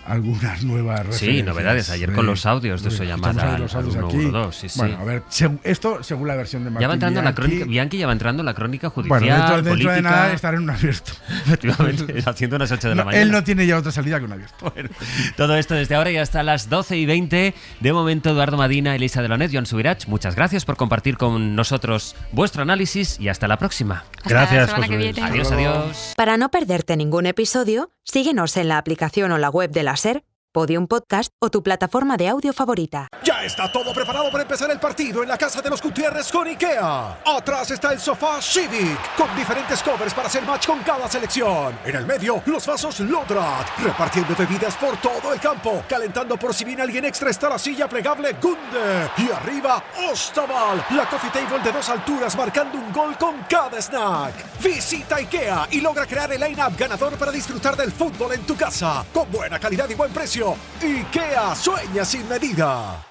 algunas nuevas referencias. Sí, novedades. Ayer con los audios de su llamada al 112. Bueno, a ver, esto según la versión de Martín ya va entrando Bianchi, la crónica, Bianchi ya va entrando en la crónica judicial, bueno, dentro política. de nada estará en un abierto. Efectivamente, haciendo unas 8 de la mañana. Él no tiene ya otra salida que un abierto. Bueno, todo esto desde ahora y hasta las 12:20. De momento, Eduardo Madina, Elisa Delonet, Joan Subirach, muchas gracias por compartir con nosotros vuestro análisis y hasta la próxima. Gracias, José. Adiós. Para no perderte ningún episodio, síguenos en la aplicación o la web de la SER, Podium Podcast o tu plataforma de audio favorita. Ya está todo preparado para empezar el partido en la casa de los Gutiérrez con IKEA. Atrás está el sofá Civic, con diferentes covers para hacer match con cada selección. En el medio, los vasos Lodrat, repartiendo bebidas por todo el campo. Calentando por si viene alguien extra está la silla plegable Gunde. Y arriba, Ostaval, la coffee table de 2 alturas marcando un gol con cada snack. Visita IKEA y logra crear el line-up ganador para disfrutar del fútbol en tu casa. Con buena calidad y buen precio. IKEA, sueña sin medida.